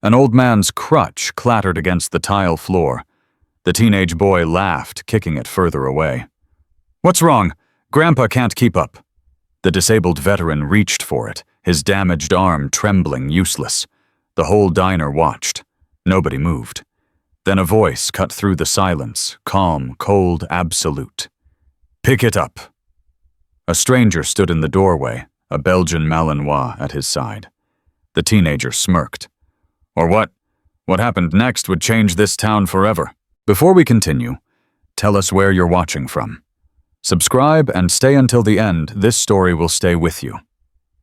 An old man's crutch clattered against the tile floor. The teenage boy laughed, kicking it further away. "What's wrong? Grandpa can't keep up." The disabled veteran reached for it, his damaged arm trembling useless. The whole diner watched. Nobody moved. Then a voice cut through the silence, calm, cold, absolute. "Pick it up." A stranger stood in the doorway, a Belgian Malinois at his side. The teenager smirked. "Or what? What happened next would change this town forever." Before we continue, tell us where you're watching from. Subscribe and stay until the end. This story will stay with you.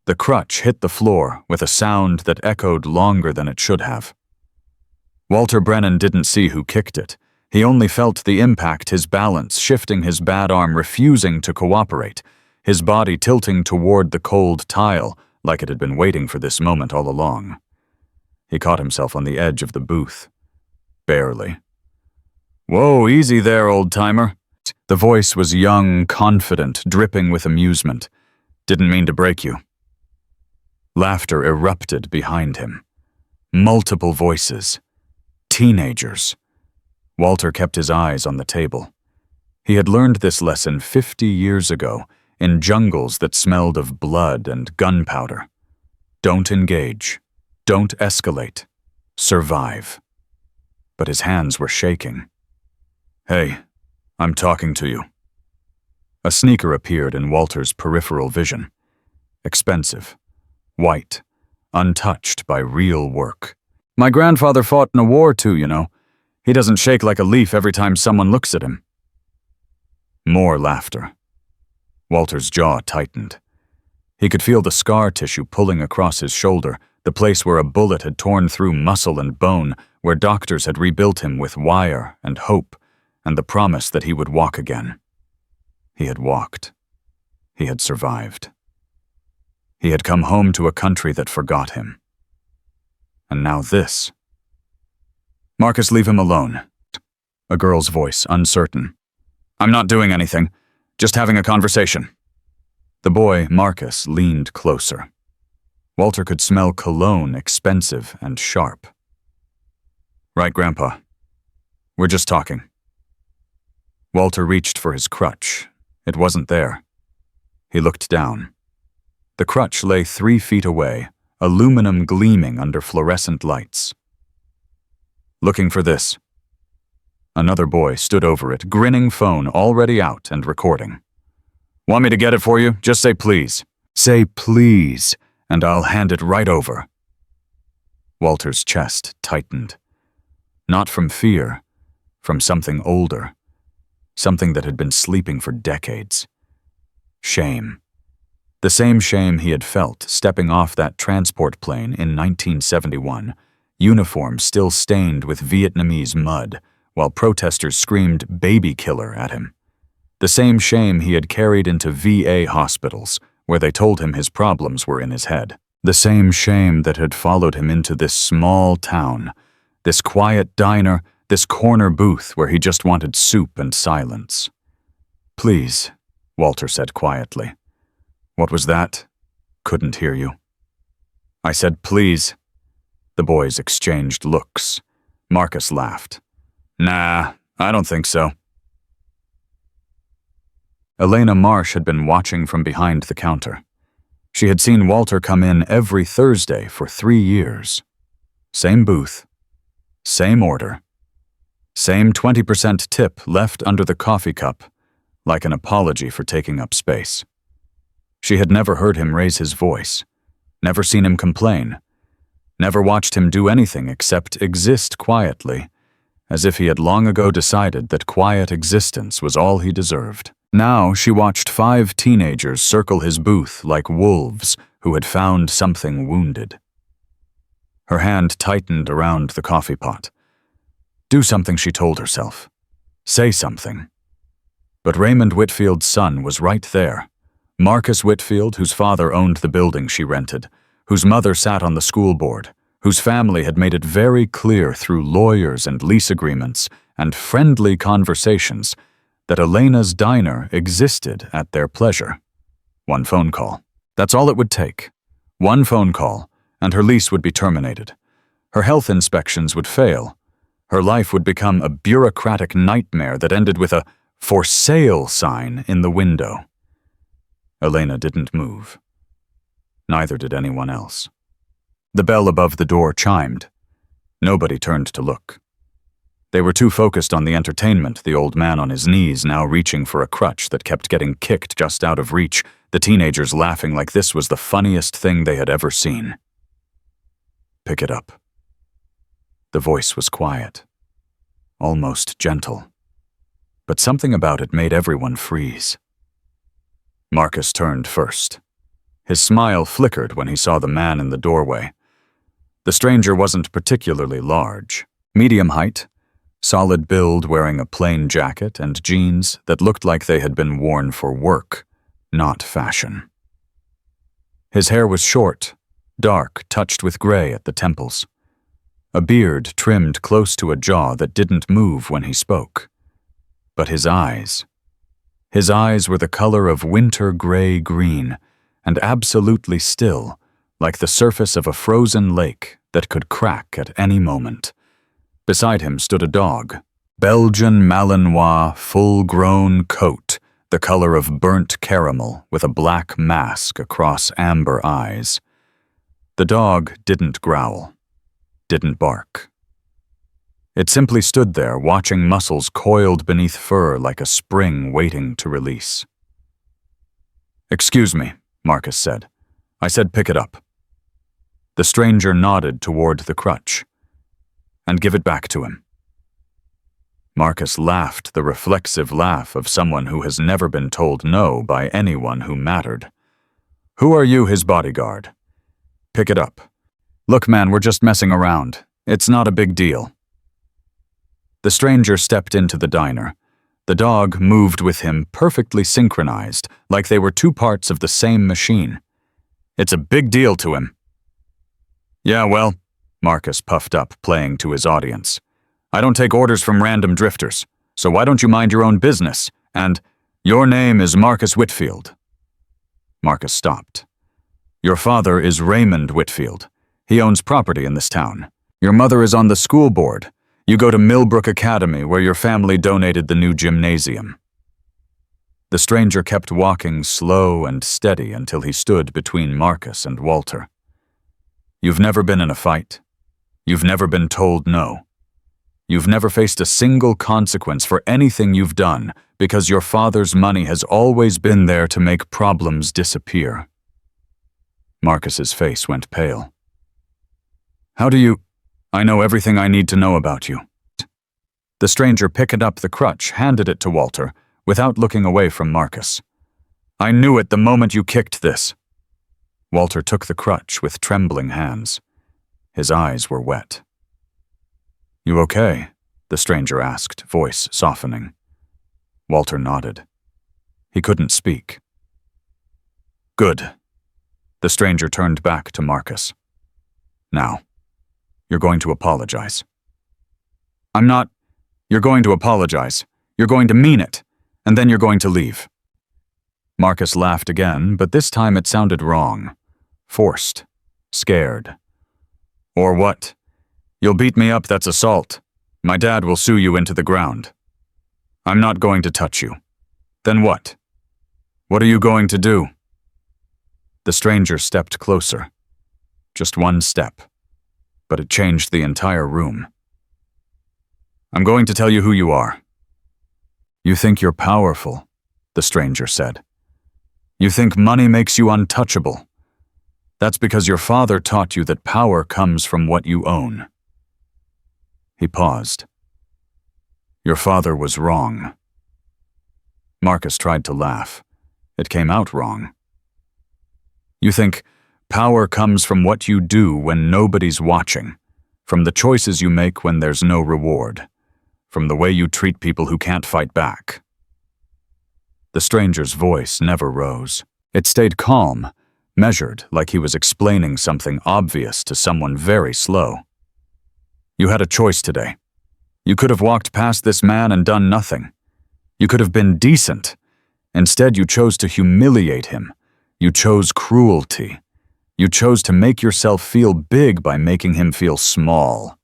The crutch hit the floor with a sound that echoed longer than it should have. Walter Brennan didn't see who kicked it. He only felt the impact, his balance shifting, his bad arm refusing to cooperate, his body tilting toward the cold tile like it had been waiting for this moment all along. He caught himself on the edge of the booth. Barely. "Whoa, easy there, old-timer." The voice was young, confident, dripping with amusement. "Didn't mean to break you." Laughter erupted behind him. Multiple voices. Teenagers. Walter kept his eyes on the table. He had learned this lesson 50 years ago, in jungles that smelled of blood and gunpowder. Don't engage. Don't escalate. Survive. But his hands were shaking. "Hey, I'm talking to you." A sneaker appeared in Walter's peripheral vision. Expensive. White. Untouched by real work. "My grandfather fought in a war too, you know. He doesn't shake like a leaf every time someone looks at him." More laughter. Walter's jaw tightened. He could feel the scar tissue pulling across his shoulder, the place where a bullet had torn through muscle and bone, where doctors had rebuilt him with wire and hope, and the promise that he would walk again. He had walked. He had survived. He had come home to a country that forgot him. And now this. "Marcus, leave him alone." A girl's voice, uncertain. "I'm not doing anything. Just having a conversation." The boy, Marcus, leaned closer. Walter could smell cologne, expensive and sharp. "Right, Grandpa. We're just talking." Walter reached for his crutch. It wasn't there. He looked down. The crutch lay 3 feet away, aluminum gleaming under fluorescent lights. "Looking for this." Another boy stood over it, grinning, phone already out and recording. "Want me to get it for you? Just say please." "Say please, and I'll hand it right over." Walter's chest tightened. Not from fear, from something older. Something that had been sleeping for decades. Shame. The same shame he had felt stepping off that transport plane in 1971, uniform still stained with Vietnamese mud, while protesters screamed "baby killer" at him. The same shame he had carried into VA hospitals, where they told him his problems were in his head. The same shame that had followed him into this small town, this quiet diner, this corner booth where he just wanted soup and silence. "Please," Walter said quietly. "What was that?" "Couldn't hear you." "I said please." The boys exchanged looks. Marcus laughed. "Nah, I don't think so." Elena Marsh had been watching from behind the counter. She had seen Walter come in every Thursday for 3 years. Same booth. Same order. Same 20% tip left under the coffee cup, like an apology for taking up space. She had never heard him raise his voice, never seen him complain, never watched him do anything except exist quietly, as if he had long ago decided that quiet existence was all he deserved. Now she watched 5 teenagers circle his booth like wolves who had found something wounded. Her hand tightened around the coffee pot. Do something, she told herself. Say something. But Raymond Whitfield's son was right there. Marcus Whitfield, whose father owned the building she rented, whose mother sat on the school board, whose family had made it very clear through lawyers and lease agreements and friendly conversations that Elena's diner existed at their pleasure. 1 phone call. That's all it would take. 1 phone call, and her lease would be terminated. Her health inspections would fail. Her life would become a bureaucratic nightmare that ended with a "for sale" sign in the window. Elena didn't move. Neither did anyone else. The bell above the door chimed. Nobody turned to look. They were too focused on the entertainment, the old man on his knees now reaching for a crutch that kept getting kicked just out of reach, the teenagers laughing like this was the funniest thing they had ever seen. "Pick it up." The voice was quiet, almost gentle, but something about it made everyone freeze. Marcus turned first. His smile flickered when he saw the man in the doorway. The stranger wasn't particularly large, medium height, solid build, wearing a plain jacket and jeans that looked like they had been worn for work, not fashion. His hair was short, dark, touched with gray at the temples. A beard trimmed close to a jaw that didn't move when he spoke. But his eyes were the color of winter gray-green and absolutely still, like the surface of a frozen lake that could crack at any moment. Beside him stood a dog, Belgian Malinois, full-grown coat, the color of burnt caramel with a black mask across amber eyes. The dog didn't growl, didn't bark. It simply stood there, watching muscles coiled beneath fur like a spring waiting to release. "Excuse me," Marcus said. "I said pick it up." The stranger nodded toward the crutch. "And give it back to him." Marcus laughed the reflexive laugh of someone who has never been told no by anyone who mattered. "Who are you, his bodyguard?" "Pick it up." "Look, man, we're just messing around. It's not a big deal." The stranger stepped into the diner. The dog moved with him, perfectly synchronized, like they were two parts of the same machine. "It's a big deal to him." "Yeah, well," Marcus puffed up, playing to his audience. "I don't take orders from random drifters, so why don't you mind your own business? And your name is Marcus Whitfield." Marcus stopped. "Your father is Raymond Whitfield. He owns property in this town. Your mother is on the school board. You go to Millbrook Academy, where your family donated the new gymnasium." The stranger kept walking slow and steady until he stood between Marcus and Walter. "You've never been in a fight. You've never been told no. You've never faced a single consequence for anything you've done because your father's money has always been there to make problems disappear." Marcus's face went pale. "How do you... I know everything I need to know about you." The stranger picked up the crutch, handed it to Walter, without looking away from Marcus. "I knew it the moment you kicked this." Walter took the crutch with trembling hands. His eyes were wet. "You okay?" the stranger asked, voice softening. Walter nodded. He couldn't speak. "Good." The stranger turned back to Marcus. "Now, you're going to apologize." "I'm not. You're going to apologize. You're going to mean it. And then you're going to leave." Marcus laughed again, but this time it sounded wrong. Forced. Scared. "Or what? You'll beat me up, that's assault. My dad will sue you into the ground." "I'm not going to touch you." "Then what? What are you going to do?" The stranger stepped closer. Just one step. But it changed the entire room. "I'm going to tell you who you are." "You think you're powerful," the stranger said. "You think money makes you untouchable. That's because your father taught you that power comes from what you own." He paused. "Your father was wrong." Marcus tried to laugh. It came out wrong. "You think power comes from what you do when nobody's watching, from the choices you make when there's no reward, from the way you treat people who can't fight back." The stranger's voice never rose. It stayed calm, measured, like he was explaining something obvious to someone very slow. "You had a choice today. You could have walked past this man and done nothing. You could have been decent. Instead, you chose to humiliate him. You chose cruelty. You chose to make yourself feel big by making him feel small.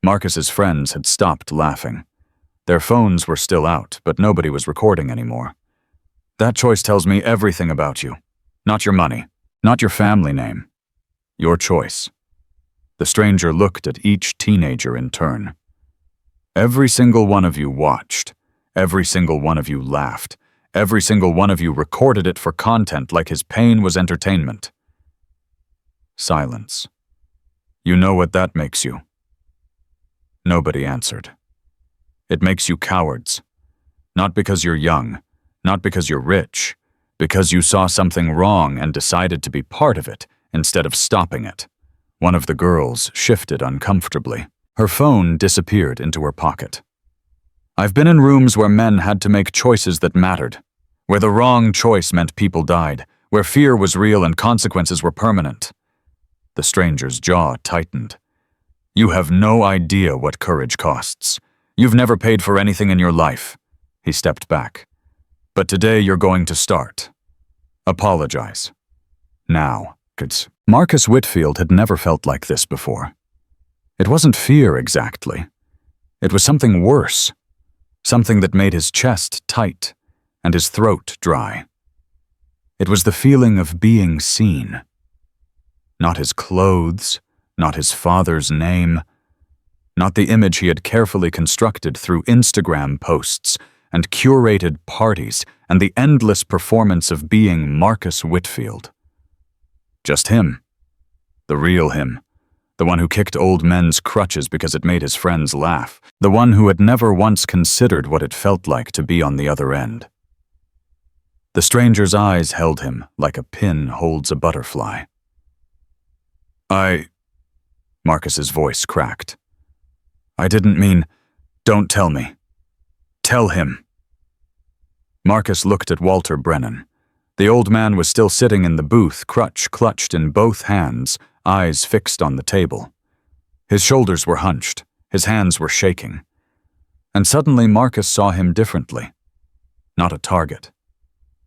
Marcus's friends had stopped laughing. Their phones were still out, but nobody was recording anymore. That choice tells me everything about you. Not your money, not your family name. Your choice. The stranger looked at each teenager in turn. Every single one of you watched. Every single one of you laughed. Every single one of you recorded it for content like his pain was entertainment. Silence. You know what that makes you. Nobody answered. It makes you cowards. Not because you're young, not because you're rich, because you saw something wrong and decided to be part of it instead of stopping it. One of the girls shifted uncomfortably. Her phone disappeared into her pocket. I've been in rooms where men had to make choices that mattered, where the wrong choice meant people died, where fear was real and consequences were permanent. The stranger's jaw tightened. You have no idea what courage costs. You've never paid for anything in your life. He stepped back. But today you're going to start. Apologize. Now. Marcus Whitfield had never felt like this before. It wasn't fear exactly. It was something worse. Something that made his chest tight and his throat dry. It was the feeling of being seen. Not his clothes, not his father's name, not the image he had carefully constructed through Instagram posts and curated parties and the endless performance of being Marcus Whitfield. Just him. The real him. The one who kicked old men's crutches because it made his friends laugh. The one who had never once considered what it felt like to be on the other end. The stranger's eyes held him like a pin holds a butterfly. Marcus's voice cracked. I didn't mean, don't tell me. Tell him. Marcus looked at Walter Brennan. The old man was still sitting in the booth, crutch clutched in both hands, eyes fixed on the table. His shoulders were hunched, his hands were shaking. And suddenly Marcus saw him differently. Not a target.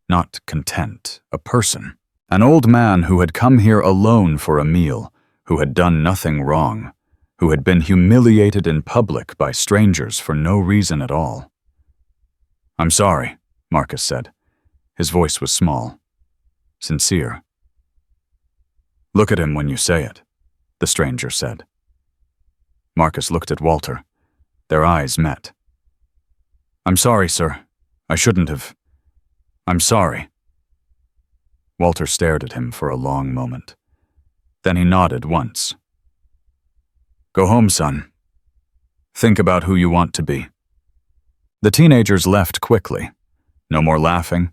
Not content, a person. An old man who had come here alone for a meal, who had done nothing wrong, who had been humiliated in public by strangers for no reason at all. I'm sorry, Marcus said. His voice was small, sincere. Look at him when you say it, the stranger said. Marcus looked at Walter. Their eyes met. I'm sorry, sir. I shouldn't have. I'm sorry. Walter stared at him for a long moment. Then he nodded once. Go home, son. Think about who you want to be. The teenagers left quickly. No more laughing,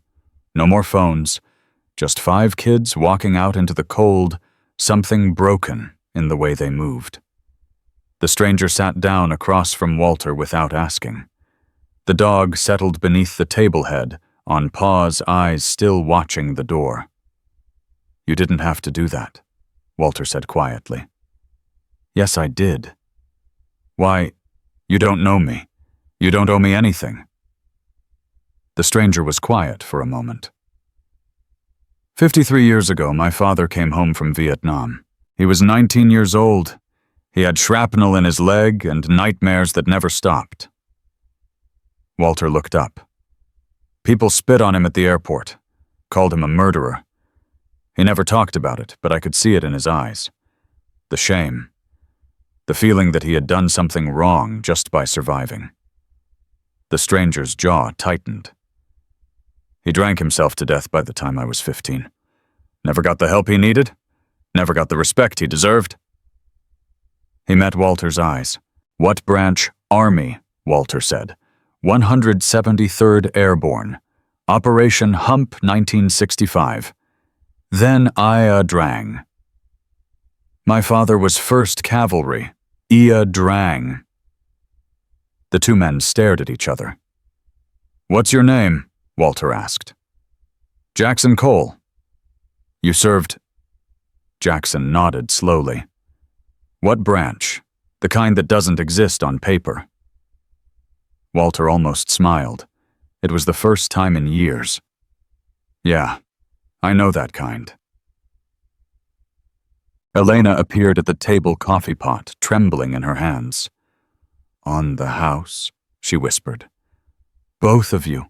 no more phones, just 5 kids walking out into the cold, something broken in the way they moved. The stranger sat down across from Walter without asking. The dog settled beneath the table head, on paws, eyes still watching the door. You didn't have to do that, Walter said quietly. Yes, I did. Why, you don't know me. You don't owe me anything. The stranger was quiet for a moment. 53 years ago, my father came home from Vietnam. He was 19 years old. He had shrapnel in his leg and nightmares that never stopped. Walter looked up. People spit on him at the airport, called him a murderer. He never talked about it, but I could see it in his eyes. The shame. The feeling that he had done something wrong just by surviving. The stranger's jaw tightened. He drank himself to death by the time I was 15. Never got the help he needed. Never got the respect he deserved. He met Walter's eyes. What branch? Army, Walter said. 173rd Airborne. Operation Hump 1965. Then Ia Drang. My father was 1st Cavalry. Ia Drang. The two men stared at each other. What's your name? Walter asked. Jackson Cole. You served... Jackson nodded slowly. What branch? The kind that doesn't exist on paper. Walter almost smiled. It was the first time in years. Yeah, I know that kind. Elena appeared at the table coffee pot, trembling in her hands. "On the house," she whispered. "Both of you.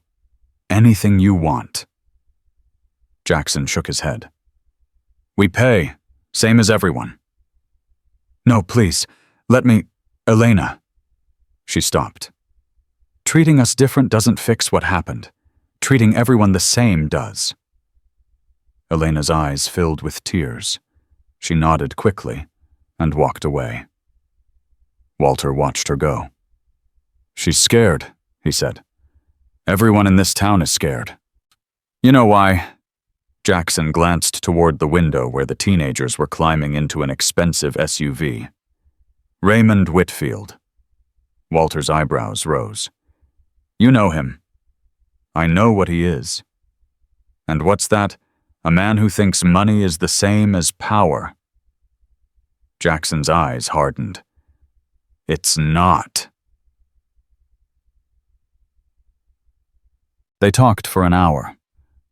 Anything you want." Jackson shook his head. "We pay, same as everyone." "No, please, let me— Elena." She stopped. "Treating us different doesn't fix what happened. Treating everyone the same does." Elena's eyes filled with tears. She nodded quickly and walked away. Walter watched her go. "She's scared," he said. "Everyone in this town is scared. You know why?" Jackson glanced toward the window where the teenagers were climbing into an expensive SUV. "Raymond Whitfield." Walter's eyebrows rose. "You know him." "I know what he is." "And what's that? A man who thinks money is the same as power." Jackson's eyes hardened. "It's not." They talked for an hour.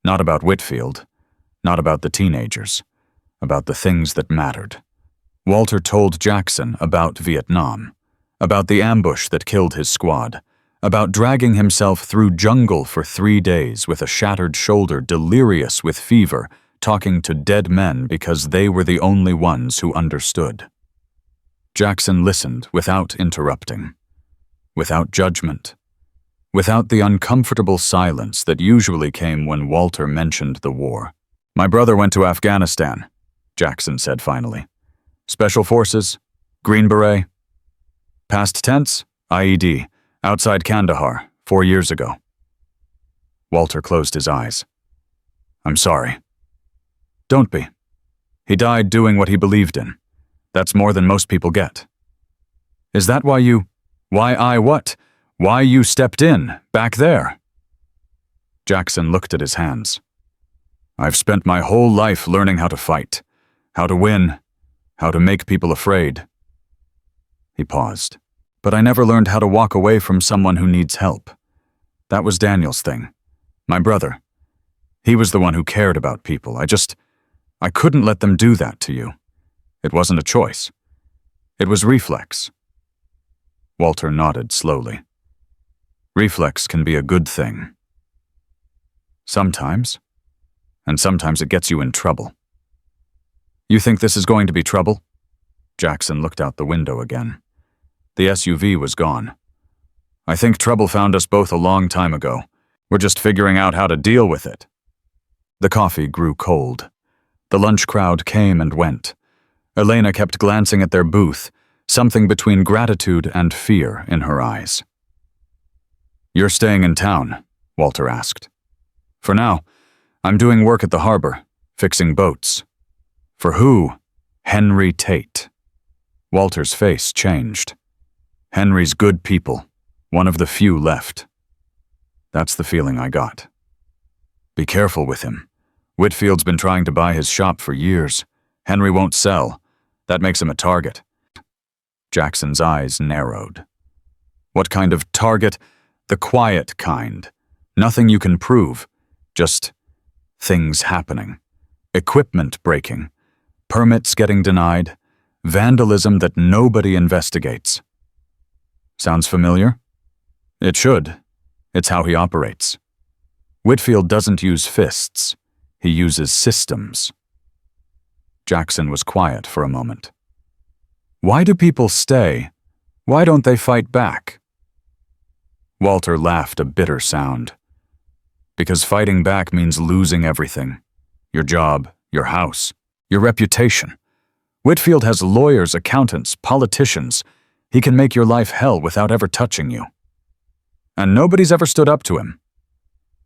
Not about Whitfield. Not about the teenagers. About the things that mattered. Walter told Jackson about Vietnam. About the ambush that killed his squad. About dragging himself through jungle for 3 days with a shattered shoulder, delirious with fever, talking to dead men because they were the only ones who understood. Jackson listened without interrupting, without judgment, without the uncomfortable silence that usually came when Walter mentioned the war. "My brother went to Afghanistan," Jackson said finally. "Special Forces, Green Beret. Past tense, IED. Outside Kandahar, 4 years ago." Walter closed his eyes. "I'm sorry." "Don't be. He died doing what he believed in. That's more than most people get." "Is that why you— Why you stepped in, back there?" Jackson looked at his hands. "I've spent my whole life learning how to fight, how to win, how to make people afraid." He paused. "But I never learned how to walk away from someone who needs help. That was Daniel's thing. My brother. He was the one who cared about people. I couldn't let them do that to you. It wasn't a choice. It was reflex." Walter nodded slowly. "Reflex can be a good thing. Sometimes. And sometimes it gets you in trouble." "You think this is going to be trouble?" Jackson looked out the window again. The SUV was gone. "I think trouble found us both a long time ago. We're just figuring out how to deal with it." The coffee grew cold. The lunch crowd came and went. Elena kept glancing at their booth, something between gratitude and fear in her eyes. "You're staying in town?" Walter asked. "For now. I'm doing work at the harbor, fixing boats." "For who?" "Henry Tate." Walter's face changed. "Henry's good people, one of the few left." "That's the feeling I got." "Be careful with him. Whitfield's been trying to buy his shop for years. Henry won't sell. That makes him a target." Jackson's eyes narrowed. "What kind of target?" "The quiet kind. Nothing you can prove. Just things happening. Equipment breaking. Permits getting denied. Vandalism that nobody investigates." "Sounds familiar?" "It should. It's how he operates. Whitfield doesn't use fists. He uses systems." Jackson was quiet for a moment. "Why do people stay? Why don't they fight back?" Walter laughed a bitter sound. "Because fighting back means losing everything. Your job, your house, your reputation. Whitfield has lawyers, accountants, politicians. He can make your life hell without ever touching you. And nobody's ever stood up to him.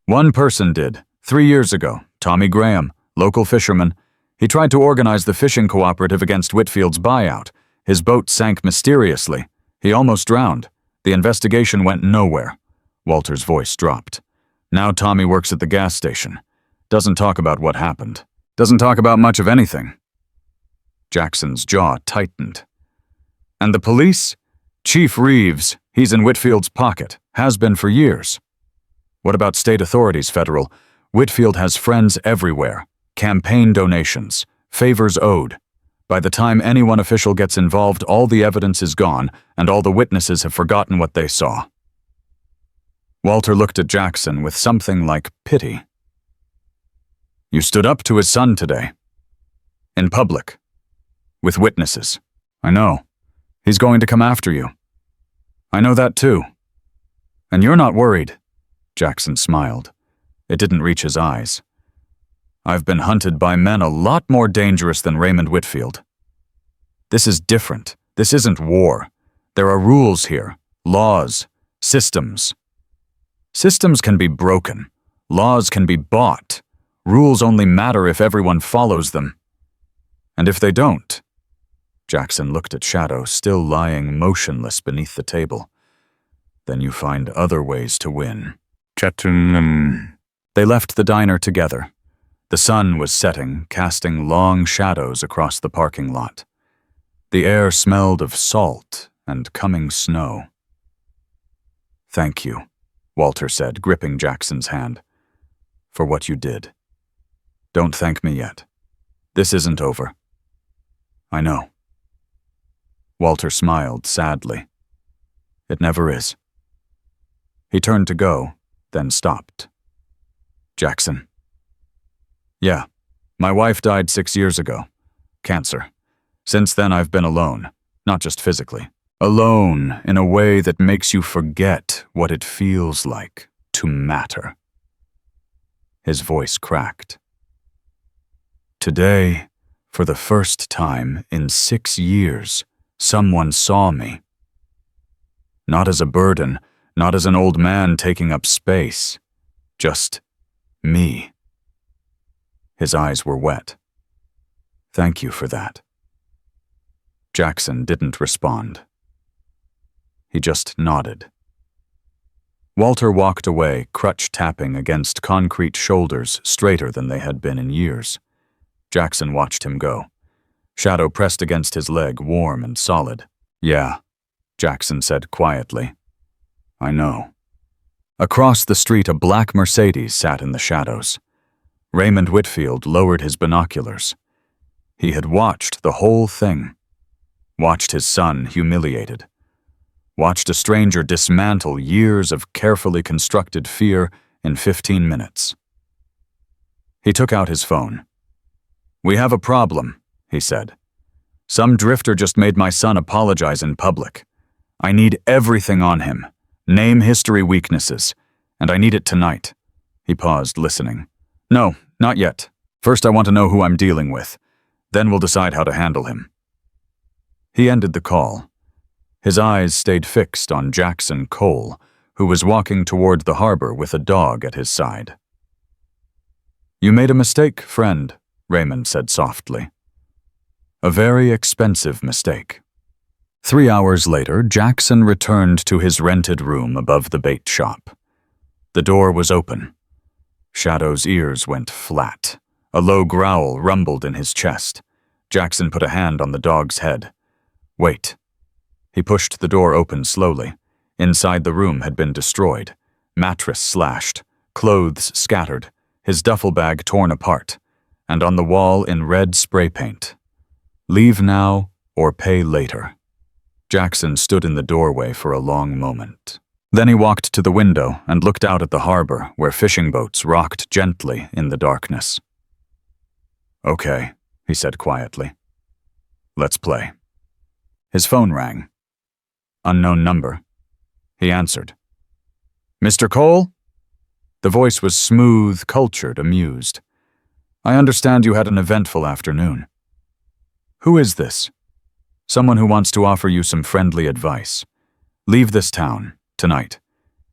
One person did, 3 years ago, Tommy Graham, local fisherman. He tried to organize the fishing cooperative against Whitfield's buyout. His boat sank mysteriously. He almost drowned. The investigation went nowhere." Walter's voice dropped. "Now Tommy works at the gas station. Doesn't talk about what happened. Doesn't talk about much of anything." Jackson's jaw tightened. "And the police? Chief Reeves, he's in Whitfield's pocket, has been for years." "What about state authorities, federal? Whitfield has friends everywhere. Campaign donations, favors owed. By the time any one official gets involved, all the evidence is gone, and all the witnesses have forgotten what they saw. Walter looked at Jackson with something like pity. You stood up to his son today. In public. With witnesses. I know. He's going to come after you. I know that too. And you're not worried. Jackson smiled. It didn't reach his eyes. I've been hunted by men a lot more dangerous than Raymond Whitfield. This is different. This isn't war. There are rules here. Laws. Systems. Systems can be broken. Laws can be bought. Rules only matter if everyone follows them. And if they don't... Jackson looked at Shadow, still lying motionless beneath the table. Then you find other ways to win. They left the diner together. The sun was setting, casting long shadows across the parking lot. The air smelled of salt and coming snow. Thank you, Walter said, gripping Jackson's hand, for what you did. Don't thank me yet. This isn't over. I know. Walter smiled sadly. It never is. He turned to go, then stopped. Jackson. Yeah, my wife died 6 years ago. Cancer. Since then I've been alone, not just physically. Alone in a way that makes you forget what it feels like to matter. His voice cracked. Today, for the first time in 6 years, someone saw me. Not as a burden, not as an old man taking up space. Just me. His eyes were wet. Thank you for that. Jackson didn't respond. He just nodded. Walter walked away, crutch tapping against concrete shoulders straighter than they had been in years. Jackson watched him go. Shadow pressed against his leg, warm and solid. Yeah, Jackson said quietly. I know. Across the street, a black Mercedes sat in the shadows. Raymond Whitfield lowered his binoculars. He had watched the whole thing. Watched his son humiliated. Watched a stranger dismantle years of carefully constructed fear in 15 minutes. He took out his phone. We have a problem, he said. Some drifter just made my son apologize in public. I need everything on him. Name history weaknesses. And I need it tonight. He paused, listening. No, not yet. First I want to know who I'm dealing with. Then we'll decide how to handle him. He ended the call. His eyes stayed fixed on Jackson Cole, who was walking toward the harbor with a dog at his side. You made a mistake, friend, Raymond said softly. A very expensive mistake. 3 hours later, Jackson returned to his rented room above the bait shop. The door was open. Shadow's ears went flat. A low growl rumbled in his chest. Jackson put a hand on the dog's head. Wait. He pushed the door open slowly. Inside the room had been destroyed. Mattress slashed, clothes scattered, his duffel bag torn apart, and on the wall in red spray paint. Leave now or pay later. Jackson stood in the doorway for a long moment. Then he walked to the window and looked out at the harbor where fishing boats rocked gently in the darkness. Okay, he said quietly. Let's play. His phone rang. Unknown number. He answered. Mr. Cole? The voice was smooth, cultured, amused. I understand you had an eventful afternoon. Who is this? Someone who wants to offer you some friendly advice. Leave this town, tonight.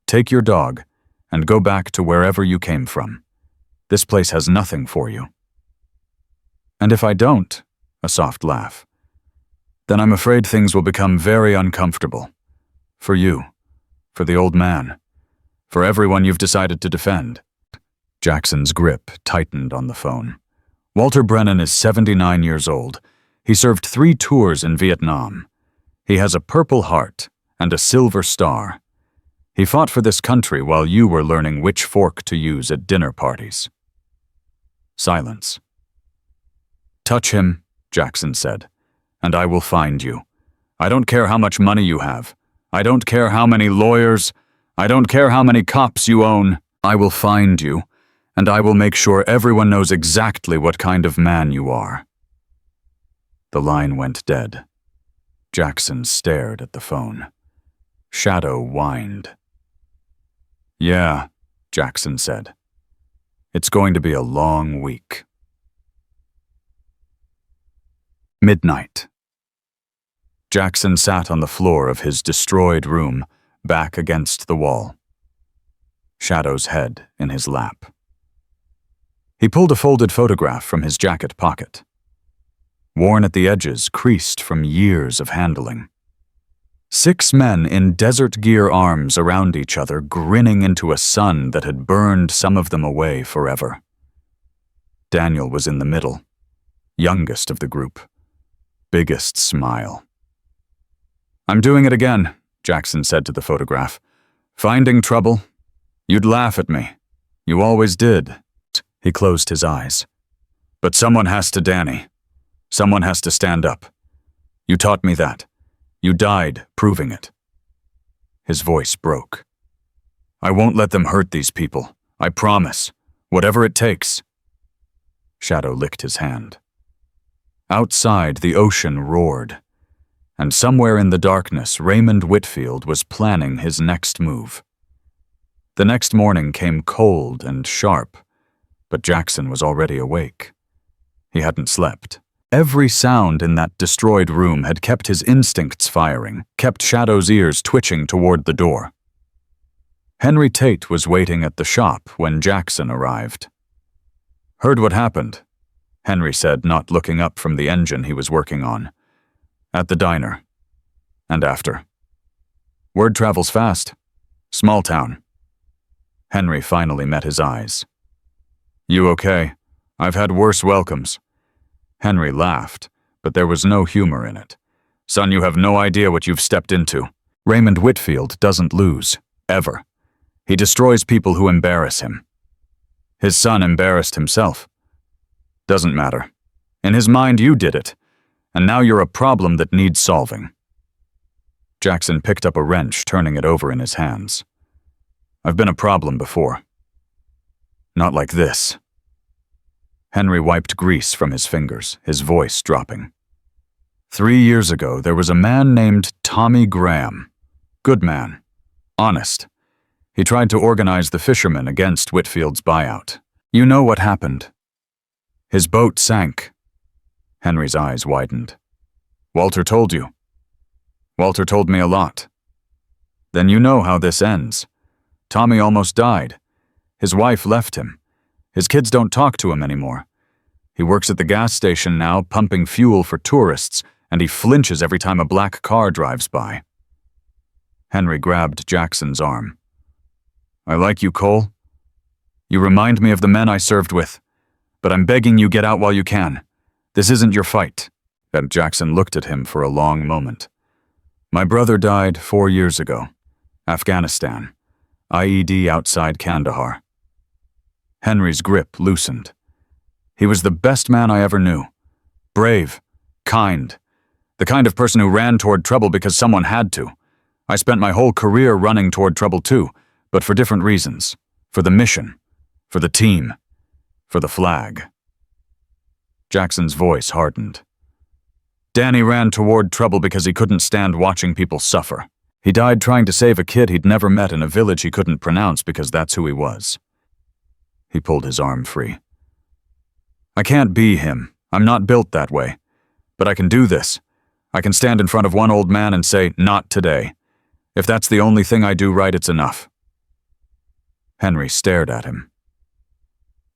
Take your dog, and go back to wherever you came from. This place has nothing for you. And if I don't, a soft laugh, then I'm afraid things will become very uncomfortable. For you, for the old man, for everyone you've decided to defend. Jackson's grip tightened on the phone. Walter Brennan is 79 years old. He served 3 tours in Vietnam. He has a Purple Heart and a Silver Star. He fought for this country while you were learning which fork to use at dinner parties. Silence. Touch him, Jackson said, "and I will find you. I don't care how much money you have. I don't care how many lawyers. I don't care how many cops you own. I will find you, and I will make sure everyone knows exactly what kind of man you are." The line went dead. Jackson stared at the phone. Shadow whined. "Yeah," Jackson said. "It's going to be a long week." Midnight. Jackson sat on the floor of his destroyed room, back against the wall. Shadow's head in his lap. He pulled a folded photograph from his jacket pocket. Worn at the edges, creased from years of handling. 6 men in desert gear arms around each other, grinning into a sun that had burned some of them away forever. Daniel was in the middle, youngest of the group, biggest smile. "I'm doing it again," Jackson said to the photograph. "Finding trouble. You'd laugh at me. You always did." He closed his eyes. "But someone has to, Danny. Someone has to stand up. You taught me that. You died proving it." His voice broke. "I won't let them hurt these people. I promise. Whatever it takes." Shadow licked his hand. Outside, the ocean roared, and somewhere in the darkness, Raymond Whitfield was planning his next move. The next morning came cold and sharp, but Jackson was already awake. He hadn't slept. Every sound in that destroyed room had kept his instincts firing, kept Shadow's ears twitching toward the door. Henry Tate was waiting at the shop when Jackson arrived. "Heard what happened," Henry said, not looking up from the engine he was working on. "At the diner. And after. Word travels fast. Small town." Henry finally met his eyes. "You okay? I've had worse welcomes." Henry laughed, but there was no humor in it. "Son, you have no idea what you've stepped into. Raymond Whitfield doesn't lose, ever. He destroys people who embarrass him. His son embarrassed himself. Doesn't matter. In his mind, you did it, and now you're a problem that needs solving." Jackson picked up a wrench, turning it over in his hands. "I've been a problem before. Not like this." Henry wiped grease from his fingers, his voice dropping. 3 years ago, there was a man named Tommy Graham. Good man. Honest. He tried to organize the fishermen against Whitfield's buyout. You know what happened. His boat sank." Henry's eyes widened. "Walter told you." "Walter told me a lot." "Then you know how this ends. Tommy almost died. His wife left him. His kids don't talk to him anymore. He works at the gas station now, pumping fuel for tourists, and he flinches every time a black car drives by." Henry grabbed Jackson's arm. "I like you, Cole. You remind me of the men I served with, but I'm begging you get out while you can. This isn't your fight." And Jackson looked at him for a long moment. "My brother died 4 years ago. Afghanistan. IED outside Kandahar." Henry's grip loosened. "He was the best man I ever knew. Brave, kind, the kind of person who ran toward trouble because someone had to. I spent my whole career running toward trouble too, but for different reasons. For the mission, for the team, for the flag." Jackson's voice hardened. "Danny ran toward trouble because he couldn't stand watching people suffer. He died trying to save a kid he'd never met in a village he couldn't pronounce because that's who he was." He pulled his arm free. "I can't be him. I'm not built that way. But I can do this. I can stand in front of one old man and say, 'Not today.' If that's the only thing I do right, it's enough." Henry stared at him.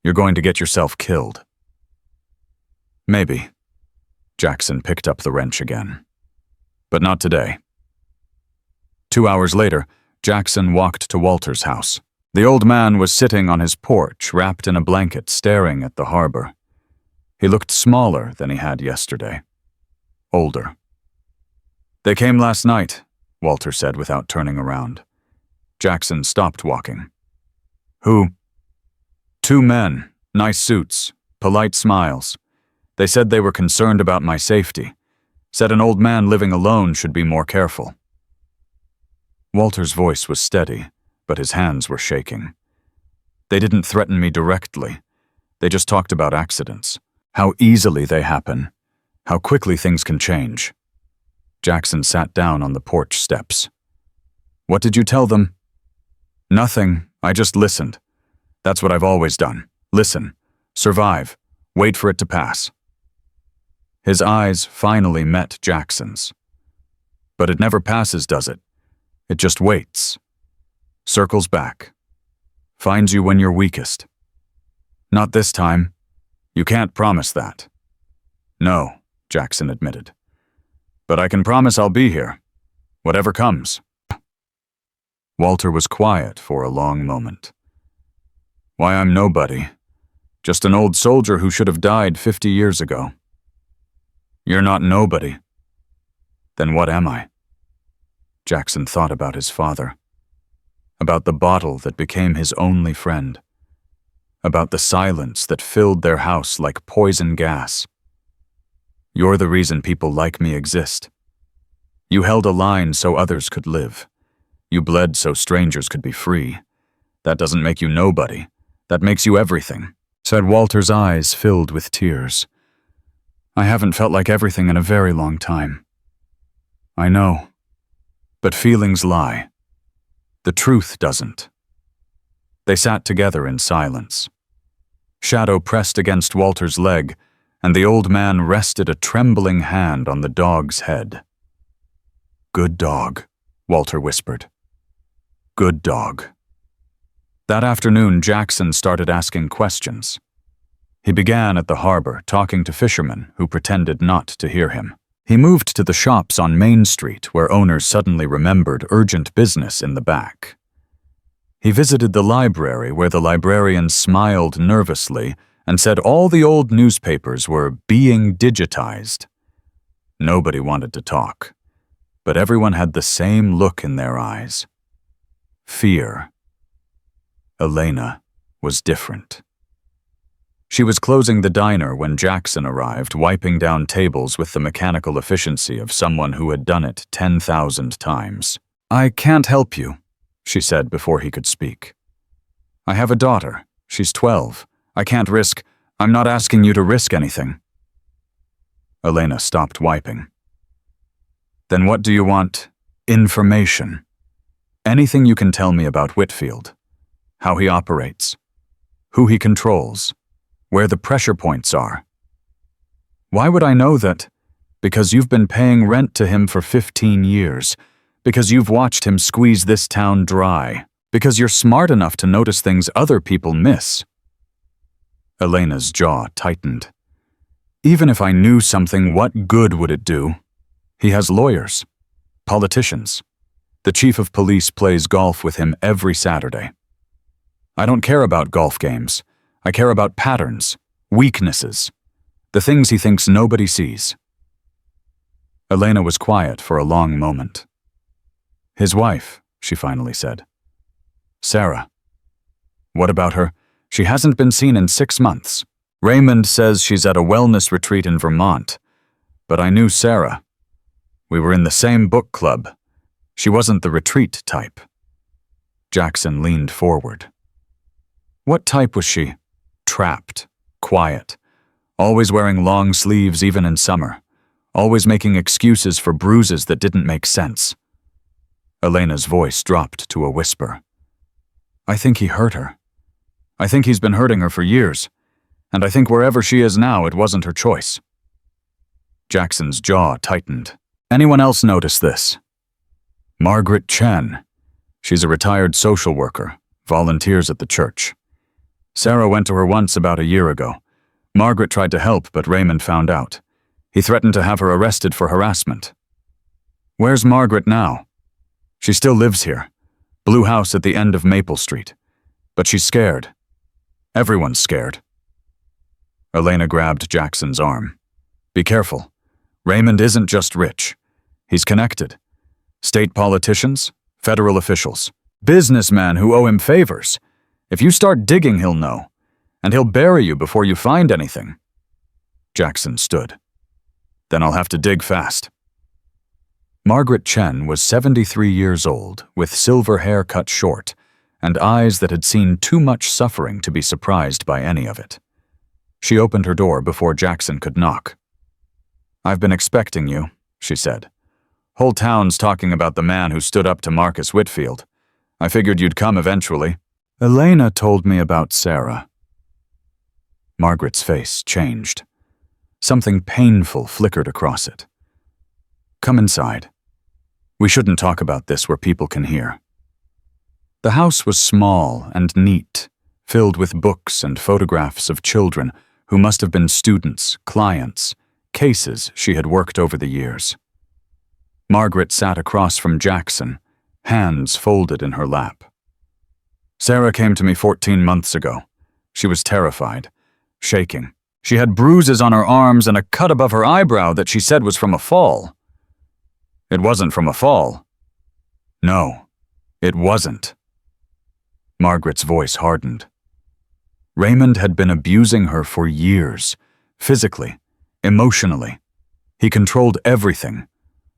"You're going to get yourself killed." "Maybe." Jackson picked up the wrench again. "But not today." 2 hours later, Jackson walked to Walter's house. The old man was sitting on his porch, wrapped in a blanket, staring at the harbor. He looked smaller than he had yesterday. Older. "They came last night," Walter said without turning around. Jackson stopped walking. "Who?" "2 men, nice suits, polite smiles. They said they were concerned about my safety. Said an old man living alone should be more careful. Walter's voice was steady, but his hands were shaking. They didn't threaten me directly. They just talked about accidents. How easily they happen. How quickly things can change. Jackson sat down on the porch steps. What did you tell them? Nothing. I just listened. That's what I've always done. Listen. Survive. Wait for it to pass. His eyes finally met Jackson's. But it never passes, does it? It just waits. Circles back. Finds you when you're weakest. Not this time. You can't promise that. No, Jackson admitted. But I can promise I'll be here. Whatever comes. Walter was quiet for a long moment. Why, I'm nobody. Just an old soldier who should have died 50 years ago. You're not nobody. Then what am I? Jackson thought about his father. About the bottle that became his only friend. About the silence that filled their house like poison gas. You're the reason people like me exist. You held a line so others could live. You bled so strangers could be free. That doesn't make you nobody. That makes you everything, said Walter's eyes filled with tears. I haven't felt like everything in a very long time. I know. But feelings lie. The truth doesn't. They sat together in silence. Shadow pressed against Walter's leg, and the old man rested a trembling hand on the dog's head. Good dog, Walter whispered. Good dog. That afternoon, Jackson started asking questions. He began at the harbor, talking to fishermen who pretended not to hear him. He moved to the shops on Main Street, where owners suddenly remembered urgent business in the back. He visited the library, where the librarian smiled nervously and said all the old newspapers were being digitized. Nobody wanted to talk, but everyone had the same look in their eyes. Fear. Elena was different. She was closing the diner when Jackson arrived, wiping down tables with the mechanical efficiency of someone who had done it 10,000 times. I can't help you, she said before he could speak. I have a daughter. She's 12. I'm not asking you to risk anything. Elena stopped wiping. Then what do you want? Information. Anything you can tell me about Whitfield. How he operates. Who he controls. Where the pressure points are. Why would I know that? Because you've been paying rent to him for 15 years. Because you've watched him squeeze this town dry. Because you're smart enough to notice things other people miss. Elena's jaw tightened. Even if I knew something, what good would it do? He has lawyers. Politicians. The chief of police plays golf with him every Saturday. I don't care about golf games. I care about patterns, weaknesses, the things he thinks nobody sees. Elena was quiet for a long moment. His wife, she finally said. Sarah. What about her? She hasn't been seen in 6 months. Raymond says she's at a wellness retreat in Vermont. But I knew Sarah. We were in the same book club. She wasn't the retreat type. Jackson leaned forward. What type was she? Trapped, quiet, always wearing long sleeves even in summer, always making excuses for bruises that didn't make sense. Elena's voice dropped to a whisper. I think he hurt her. I think he's been hurting her for years, and I think wherever she is now, it wasn't her choice. Jackson's jaw tightened. Anyone else notice this? Margaret Chen. She's a retired social worker, volunteers at the church. Sarah went to her once about a year ago. Margaret tried to help, but Raymond found out. He threatened to have her arrested for harassment. Where's Margaret now? She still lives here. Blue house at the end of Maple Street. But she's scared. Everyone's scared. Elena grabbed Jackson's arm. Be careful. Raymond isn't just rich. He's connected. State politicians, federal officials, businessmen who owe him favors. If you start digging, he'll know. And he'll bury you before you find anything. Jackson stood. Then I'll have to dig fast. Margaret Chen was 73 years old, with silver hair cut short, and eyes that had seen too much suffering to be surprised by any of it. She opened her door before Jackson could knock. "I've been expecting you," she said. "Whole town's talking about the man who stood up to Marcus Whitfield. I figured you'd come eventually. Elena told me about Sarah." Margaret's face changed. Something painful flickered across it. "Come inside. We shouldn't talk about this where people can hear." The house was small and neat, filled with books and photographs of children who must have been students, clients, cases she had worked over the years. Margaret sat across from Jackson, hands folded in her lap. "Sarah came to me 14 months ago. She was terrified, shaking. She had bruises on her arms and a cut above her eyebrow that she said was from a fall." "It wasn't from a fall." "No, it wasn't." Margaret's voice hardened. Raymond had been abusing her for years, physically, emotionally. He controlled everything.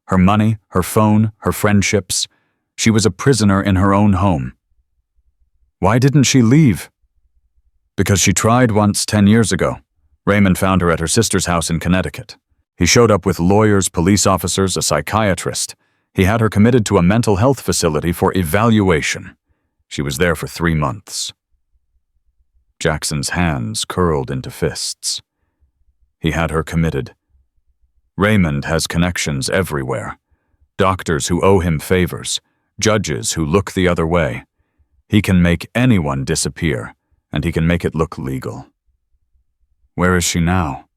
Her money, her phone, her friendships. She was a prisoner in her own home. Why didn't she leave? Because she tried once 10 years ago. Raymond found her at her sister's house in Connecticut. He showed up with lawyers, police officers, a psychiatrist. He had her committed to a mental health facility for evaluation. She was there for 3 months. Jackson's hands curled into fists. He had her committed. Raymond has connections everywhere. Doctors who owe him favors, judges who look the other way. He can make anyone disappear, and he can make it look legal. Where is she now?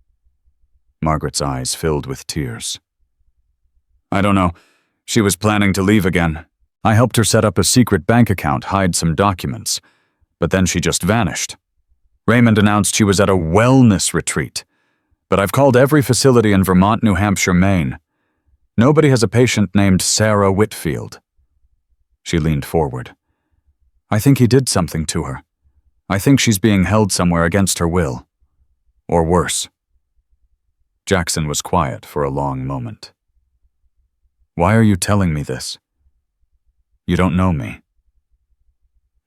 Margaret's eyes filled with tears. "I don't know. She was planning to leave again. I helped her set up a secret bank account, hide some documents, but then she just vanished. Raymond announced she was at a wellness retreat, but I've called every facility in Vermont, New Hampshire, Maine. Nobody has a patient named Sarah Whitfield." She leaned forward. "I think he did something to her. I think she's being held somewhere against her will. Or worse." Jackson was quiet for a long moment. "Why are you telling me this? You don't know me."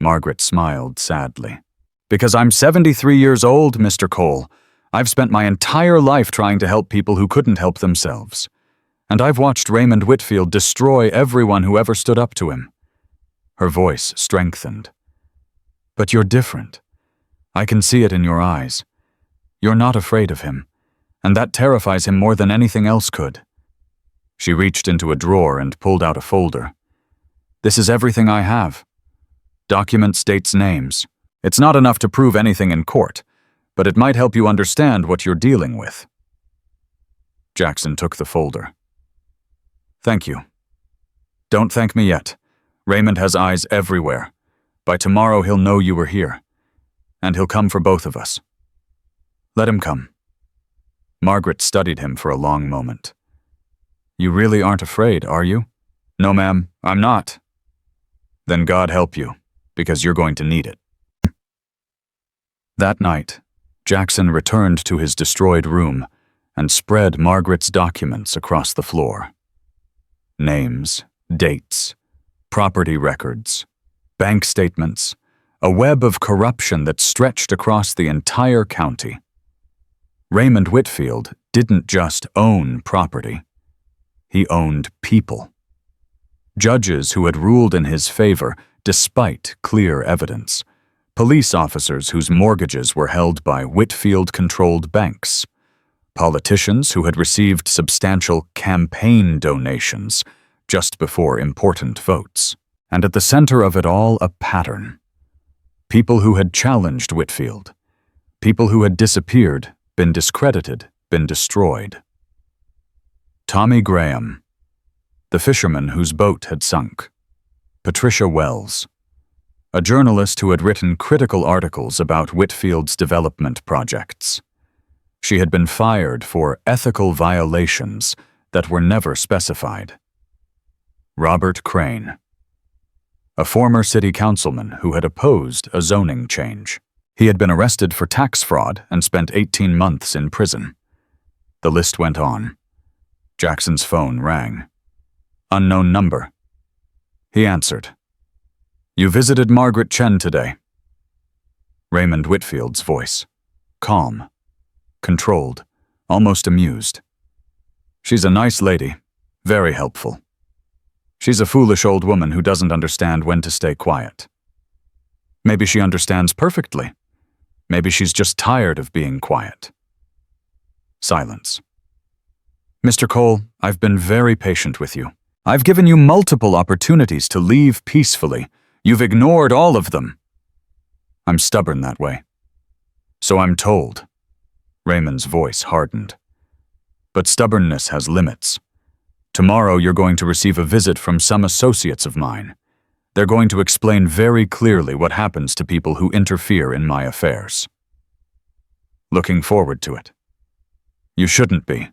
Margaret smiled sadly. "Because I'm 73 years old, Mr. Cole. I've spent my entire life trying to help people who couldn't help themselves. And I've watched Raymond Whitfield destroy everyone who ever stood up to him." Her voice strengthened. "But you're different. I can see it in your eyes. You're not afraid of him, and that terrifies him more than anything else could." She reached into a drawer and pulled out a folder. "This is everything I have. Documents, dates, names. It's not enough to prove anything in court, but it might help you understand what you're dealing with." Jackson took the folder. "Thank you. Don't thank me yet. Raymond has eyes everywhere. By tomorrow he'll know you were here, and he'll come for both of us. Let him come." Margaret studied him for a long moment. "You really aren't afraid, are you?" "No, ma'am, I'm not." "Then God help you, because you're going to need it." That night, Jackson returned to his destroyed room and spread Margaret's documents across the floor. Names, dates, property records, bank statements, a web of corruption that stretched across the entire county. Raymond Whitfield didn't just own property. He owned people. Judges who had ruled in his favor despite clear evidence. Police officers whose mortgages were held by Whitfield-controlled banks. Politicians who had received substantial campaign donations just before important votes. And at the center of it all, a pattern. People who had challenged Whitfield. People who had disappeared, been discredited, been destroyed. Tommy Graham, the fisherman whose boat had sunk. Patricia Wells, a journalist who had written critical articles about Whitfield's development projects. She had been fired for ethical violations that were never specified. Robert Crane, a former city councilman who had opposed a zoning change. He had been arrested for tax fraud and spent 18 months in prison. The list went on. Jackson's phone rang. Unknown number. He answered. You visited Margaret Chen today. Raymond Whitfield's voice. Calm. Controlled. Almost amused. She's a nice lady. Very helpful. She's a foolish old woman who doesn't understand when to stay quiet. Maybe she understands perfectly. Maybe she's just tired of being quiet. Silence. Mr. Cole, I've been very patient with you. I've given you multiple opportunities to leave peacefully. You've ignored all of them. I'm stubborn that way. So I'm told. Raymond's voice hardened. But stubbornness has limits. Tomorrow you're going to receive a visit from some associates of mine. They're going to explain very clearly what happens to people who interfere in my affairs. Looking forward to it. You shouldn't be.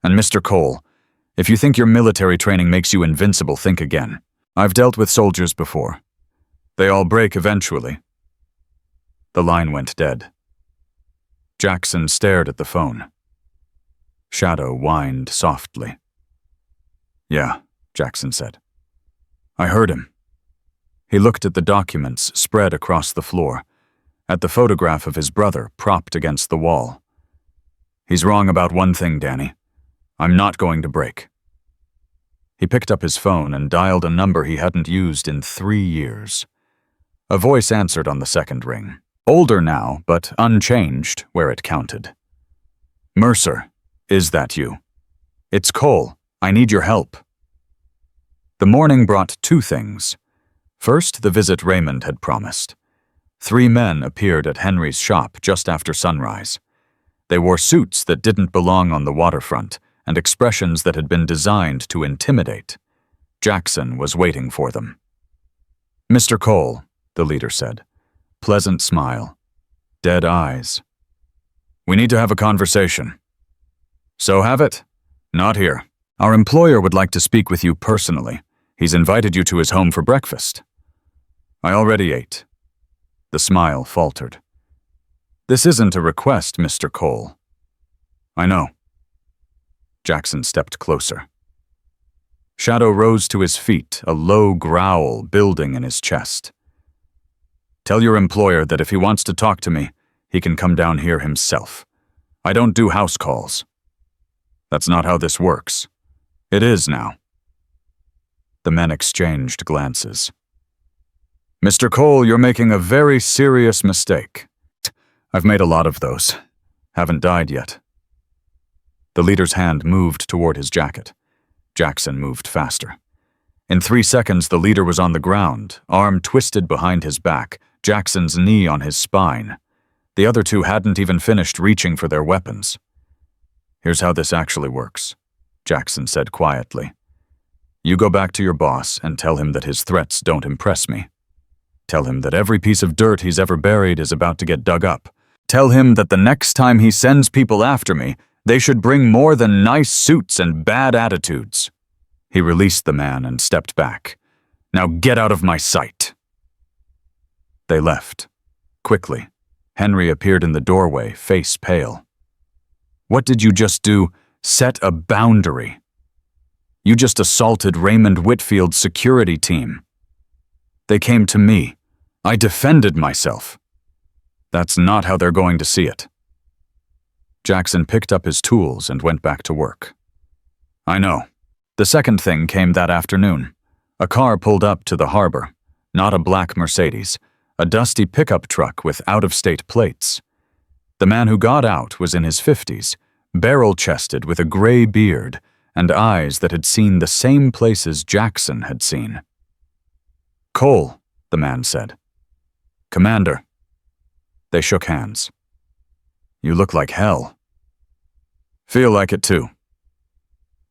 And Mr. Cole, if you think your military training makes you invincible, think again. I've dealt with soldiers before. They all break eventually. The line went dead. Jackson stared at the phone. Shadow whined softly. Yeah, Jackson said. I heard him. He looked at the documents spread across the floor, at the photograph of his brother propped against the wall. He's wrong about one thing, Danny. I'm not going to break. He picked up his phone and dialed a number he hadn't used in 3 years. A voice answered on the second ring. Older now, but unchanged where it counted. Mercer, is that you? It's Cole. I need your help. The morning brought 2 things. First, the visit Raymond had promised. 3 men appeared at Henry's shop just after sunrise. They wore suits that didn't belong on the waterfront and expressions that had been designed to intimidate. Jackson was waiting for them. Mr. Cole, the leader said. Pleasant smile. Dead eyes. We need to have a conversation. So have it. Not here. Our employer would like to speak with you personally. He's invited you to his home for breakfast. I already ate. The smile faltered. This isn't a request, Mr. Cole. I know. Jackson stepped closer. Shadow rose to his feet, a low growl building in his chest. Tell your employer that if he wants to talk to me, he can come down here himself. I don't do house calls. That's not how this works. It is now. The men exchanged glances. Mr. Cole, you're making a very serious mistake. I've made a lot of those. Haven't died yet. The leader's hand moved toward his jacket. Jackson moved faster. In 3 seconds, the leader was on the ground, arm twisted behind his back, Jackson's knee on his spine. The other 2 hadn't even finished reaching for their weapons. Here's how this actually works, Jackson said quietly. You go back to your boss and tell him that his threats don't impress me. Tell him that every piece of dirt he's ever buried is about to get dug up. Tell him that the next time he sends people after me, they should bring more than nice suits and bad attitudes. He released the man and stepped back. Now get out of my sight. They left. Quickly, Henry appeared in the doorway, face pale. What did you just do? Set a boundary. You just assaulted Raymond Whitfield's security team. They came to me. I defended myself. That's not how they're going to see it. Jackson picked up his tools and went back to work. I know. The second thing came that afternoon. A car pulled up to the harbor. Not a black Mercedes. A dusty pickup truck with out-of-state plates. The man who got out was in his 50s, barrel-chested with a gray beard and eyes that had seen the same places Jackson had seen. Cole, the man said. Commander. They shook hands. You look like hell. Feel like it too.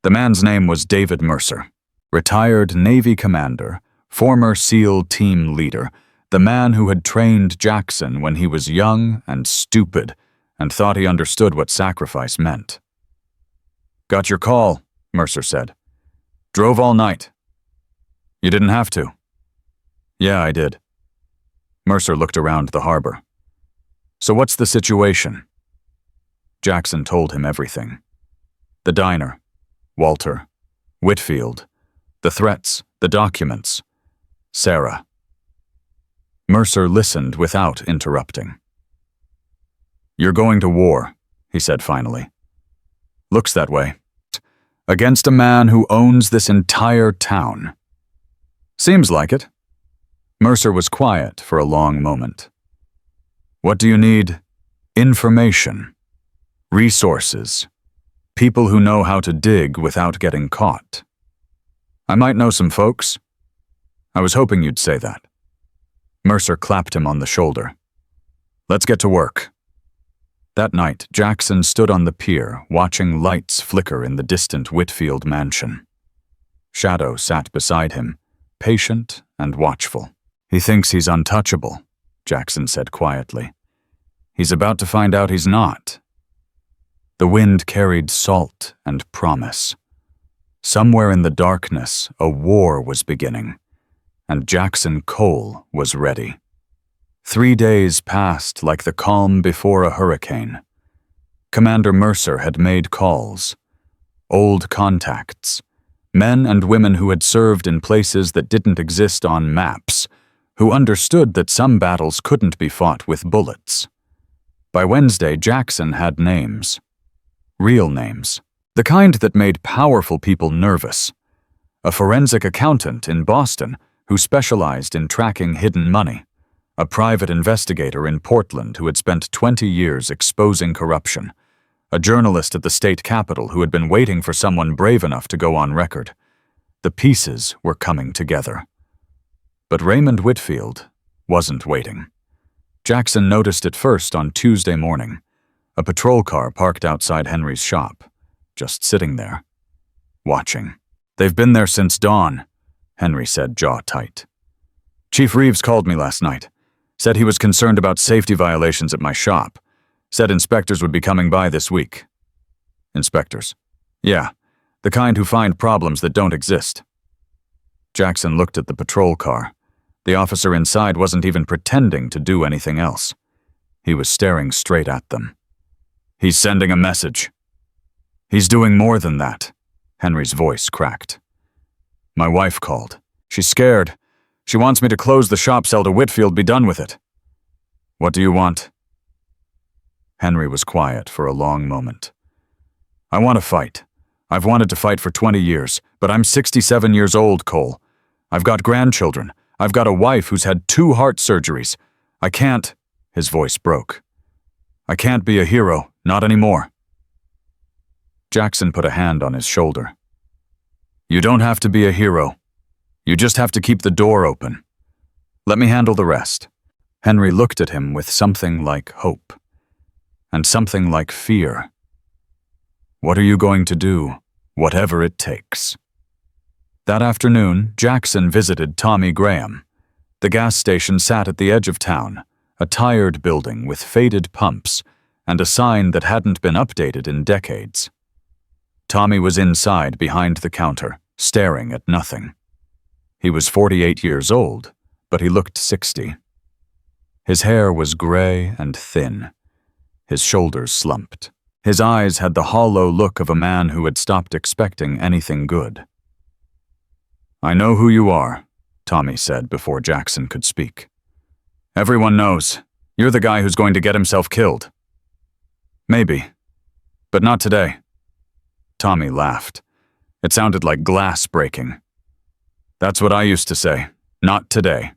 The man's name was David Mercer, retired Navy commander, former SEAL team leader, the man who had trained Jackson when he was young and stupid and thought he understood what sacrifice meant. Got your call, Mercer said. Drove all night. You didn't have to. Yeah, I did. Mercer looked around the harbor. So what's the situation? Jackson told him everything. The diner, Walter, Whitfield, the threats, the documents, Sarah. Mercer listened without interrupting. "You're going to war," he said finally. "Looks that way. Against a man who owns this entire town." "Seems like it." Mercer was quiet for a long moment. "What do you need?" "Information. Resources. People who know how to dig without getting caught." "I might know some folks." "I was hoping you'd say that." Mercer clapped him on the shoulder. "Let's get to work." That night, Jackson stood on the pier, watching lights flicker in the distant Whitfield mansion. Shadow sat beside him, patient and watchful. "He thinks he's untouchable," Jackson said quietly. "He's about to find out he's not." The wind carried salt and promise. Somewhere in the darkness, a war was beginning, and Jackson Cole was ready. 3 days passed like the calm before a hurricane. Commander Mercer had made calls. Old contacts. Men and women who had served in places that didn't exist on maps, who understood that some battles couldn't be fought with bullets. By Wednesday, Jackson had names. Real names. The kind that made powerful people nervous. A forensic accountant in Boston who specialized in tracking hidden money. A private investigator in Portland who had spent 20 years exposing corruption. A journalist at the state capitol who had been waiting for someone brave enough to go on record. The pieces were coming together. But Raymond Whitfield wasn't waiting. Jackson noticed it first on Tuesday morning. A patrol car parked outside Henry's shop, just sitting there, watching. "They've been there since dawn," Henry said, jaw tight. "Chief Reeves called me last night. Said he was concerned about safety violations at my shop. Said inspectors would be coming by this week." "Inspectors?" "Yeah, the kind who find problems that don't exist." Jackson looked at the patrol car. The officer inside wasn't even pretending to do anything else. He was staring straight at them. "He's sending a message." "He's doing more than that." Henry's voice cracked. "My wife called. She's scared. She wants me to close the shop, sell to Whitfield, be done with it." "What do you want?" Henry was quiet for a long moment. "I want to fight. I've wanted to fight for 20 years, but I'm 67 years old, Cole. I've got grandchildren. I've got a wife who's had 2 heart surgeries. I can't—" His voice broke. "I can't be a hero, not anymore." Jackson put a hand on his shoulder. "You don't have to be a hero. You just have to keep the door open. Let me handle the rest." Henry looked at him with something like hope, and something like fear. "What are you going to do, whatever it takes?" That afternoon, Jackson visited Tommy Graham. The gas station sat at the edge of town, a tired building with faded pumps and a sign that hadn't been updated in decades. Tommy was inside behind the counter, staring at nothing. He was 48 years old, but he looked 60. His hair was gray and thin. His shoulders slumped. His eyes had the hollow look of a man who had stopped expecting anything good. "I know who you are," Tommy said before Jackson could speak. "Everyone knows. You're the guy who's going to get himself killed." "Maybe, but not today." Tommy laughed. It sounded like glass breaking. "That's what I used to say. Not today.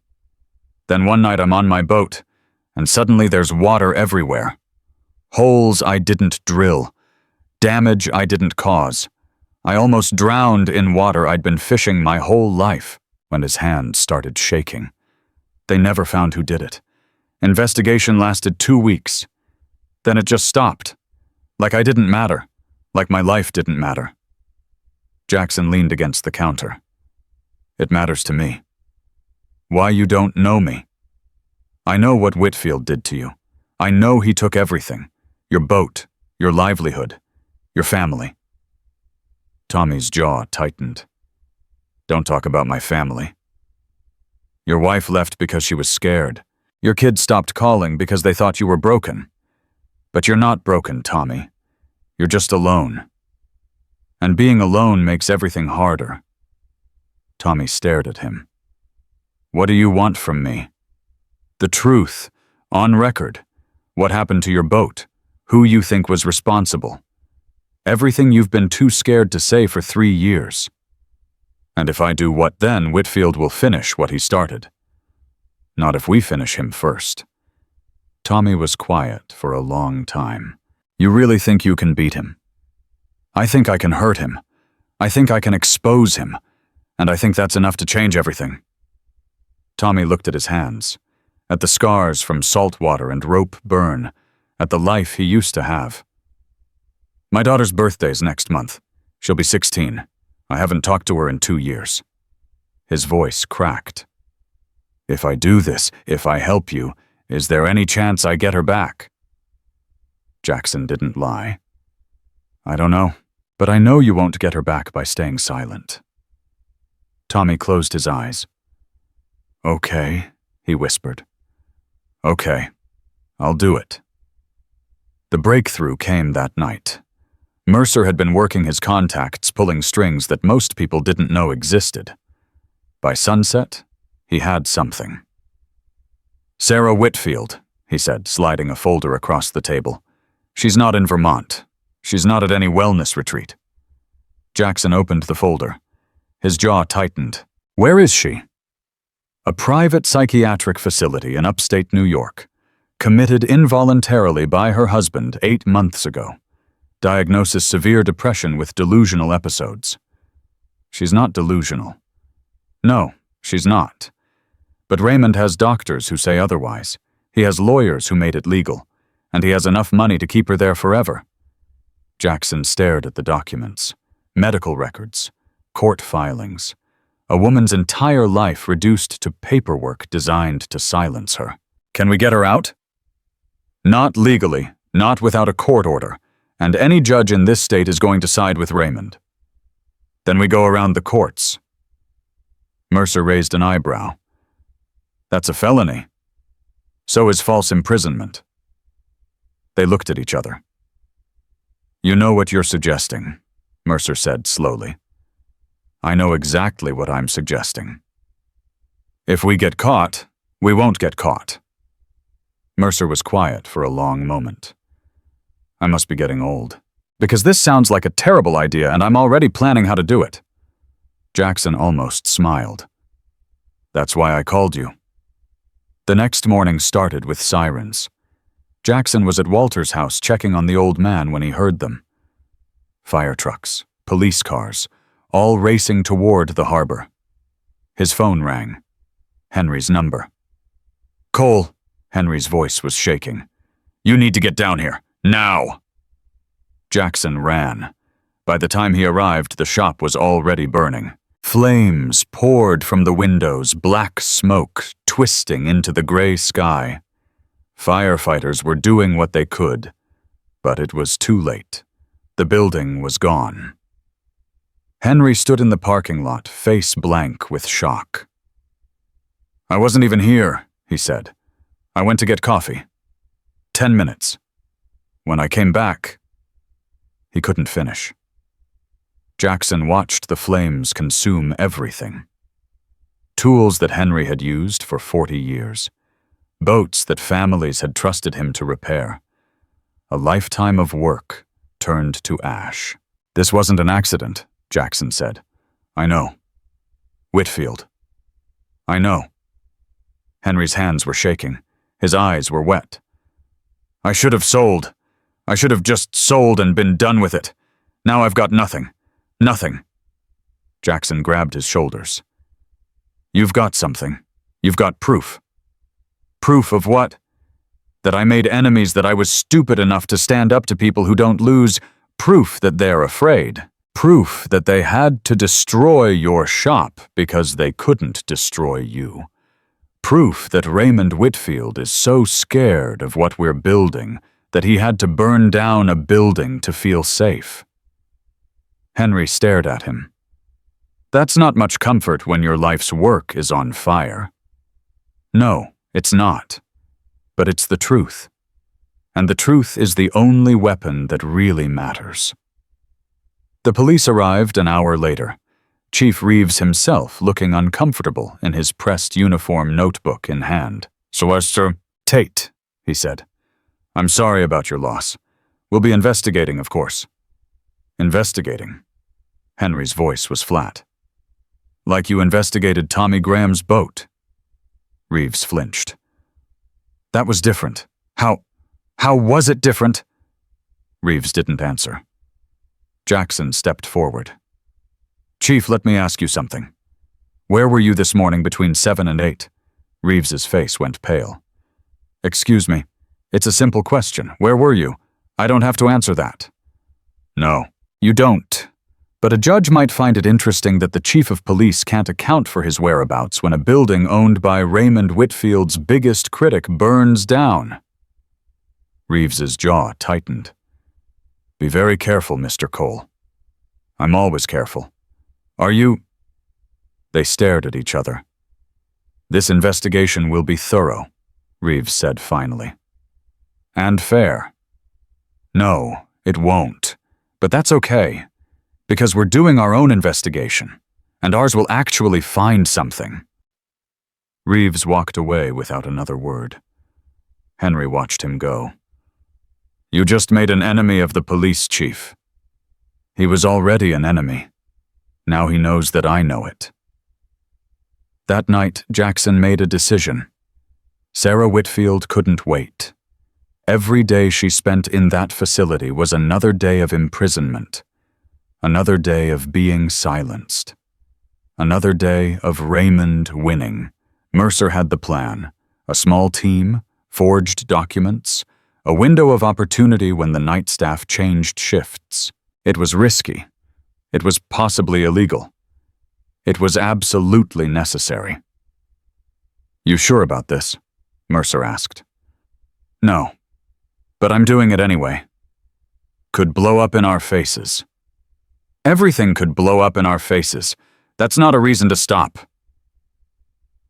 Then one night I'm on my boat, and suddenly there's water everywhere. Holes I didn't drill. Damage I didn't cause. I almost drowned in water I'd been fishing my whole life," when his hand started shaking. "They never found who did it. Investigation lasted 2 weeks. Then it just stopped. Like I didn't matter. Like my life didn't matter." Jackson leaned against the counter. "It matters to me. Why you don't know me. I know what Whitfield did to you. I know he took everything. Your boat, your livelihood, your family." Tommy's jaw tightened. "Don't talk about my family. Your wife left because she was scared. Your kids stopped calling because they thought you were broken. But you're not broken, Tommy. You're just alone. And being alone makes everything harder. Tommy stared at him. What do you want from me? The truth, on record. What happened to your boat? Who you think was responsible? Everything you've been too scared to say for 3 years. And if I do what then, Whitfield will finish what he started. Not if we finish him first. Tommy was quiet for a long time. You really think you can beat him? I think I can hurt him. I think I can expose him. And I think that's enough to change everything. Tommy looked at his hands, at the scars from salt water and rope burn, at the life he used to have. My daughter's birthday's next month. She'll be 16. I haven't talked to her in 2 years. His voice cracked. If I do this, if I help you, is there any chance I get her back? Jackson didn't lie. I don't know, but I know you won't get her back by staying silent. Tommy closed his eyes. Okay, he whispered. Okay, I'll do it. The breakthrough came that night. Mercer had been working his contacts, pulling strings that most people didn't know existed. By sunset, he had something. Sarah Whitfield, he said, sliding a folder across the table. She's not in Vermont. She's not at any wellness retreat. Jackson opened the folder. His jaw tightened. Where is she? A private psychiatric facility in upstate New York, committed involuntarily by her husband 8 months ago. Diagnosis: severe depression with delusional episodes. She's not delusional. No, she's not. But Raymond has doctors who say otherwise. He has lawyers who made it legal, and he has enough money to keep her there forever. Jackson stared at the documents, medical records, court filings, a woman's entire life reduced to paperwork designed to silence her. Can we get her out? Not legally, not without a court order, and any judge in this state is going to side with Raymond. Then we go around the courts. Mercer raised an eyebrow. That's a felony. So is false imprisonment. They looked at each other. You know what you're suggesting, Mercer said slowly. I know exactly what I'm suggesting. If we get caught, we won't get caught. Mercer was quiet for a long moment. I must be getting old, because this sounds like a terrible idea and I'm already planning how to do it. Jackson almost smiled. That's why I called you. The next morning started with sirens. Jackson was at Walter's house checking on the old man when he heard them. Fire trucks, police cars, all racing toward the harbor. His phone rang. Henry's number. Cole, Henry's voice was shaking. You need to get down here, now! Jackson ran. By the time he arrived, the shop was already burning. Flames poured from the windows, black smoke twisting into the gray sky. Firefighters were doing what they could, but it was too late. The building was gone. Henry stood in the parking lot, face blank with shock. I wasn't even here, he said. I went to get coffee. 10 minutes. When I came back, he couldn't finish. Jackson watched the flames consume everything. Tools that Henry had used for 40 years. Boats that families had trusted him to repair. A lifetime of work turned to ash. This wasn't an accident, Jackson said. I know. Whitfield. I know. Henry's hands were shaking. His eyes were wet. I should have sold. I should have just sold and been done with it. Now I've got nothing. Nothing. Jackson grabbed his shoulders. You've got something. You've got proof. Proof of what? That I made enemies, that I was stupid enough to stand up to people who don't lose. Proof that they're afraid. Proof that they had to destroy your shop because they couldn't destroy you. Proof that Raymond Whitfield is so scared of what we're building that he had to burn down a building to feel safe. Henry stared at him. That's not much comfort when your life's work is on fire. No, it's not. But it's the truth. And the truth is the only weapon that really matters. The police arrived an hour later, Chief Reeves himself looking uncomfortable in his pressed uniform notebook in hand. "Sylvester Tate," he said. "I'm sorry about your loss. We'll be investigating, of course." "Investigating?" Henry's voice was flat. "Like you investigated Tommy Graham's boat." Reeves flinched. "That was different. How was it different?" Reeves didn't answer. Jackson stepped forward. "Chief, let me ask you something. Where were you this morning between 7 and 8? Reeves's face went pale. "Excuse me. It's a simple question. Where were you? I don't have to answer that." "No, you don't. But a judge might find it interesting that the chief of police can't account for his whereabouts when a building owned by Raymond Whitfield's biggest critic burns down." Reeves's jaw tightened. "Be very careful, Mr. Cole." "I'm always careful. Are you—" They stared at each other. "This investigation will be thorough," Reeves said finally. "And fair." "No, it won't. But that's okay, because we're doing our own investigation, and ours will actually find something." Reeves walked away without another word. Henry watched him go. "You just made an enemy of the police chief." "He was already an enemy. Now he knows that I know it." That night, Jackson made a decision. Sarah Whitfield couldn't wait. Every day she spent in that facility was another day of imprisonment, another day of being silenced, another day of Raymond winning. Mercer had the plan: a small team, forged documents, a window of opportunity when the night staff changed shifts. It was risky. It was possibly illegal. It was absolutely necessary. "You sure about this?" Mercer asked. "No, but I'm doing it anyway. Could blow up in our faces." "Everything could blow up in our faces. That's not a reason to stop."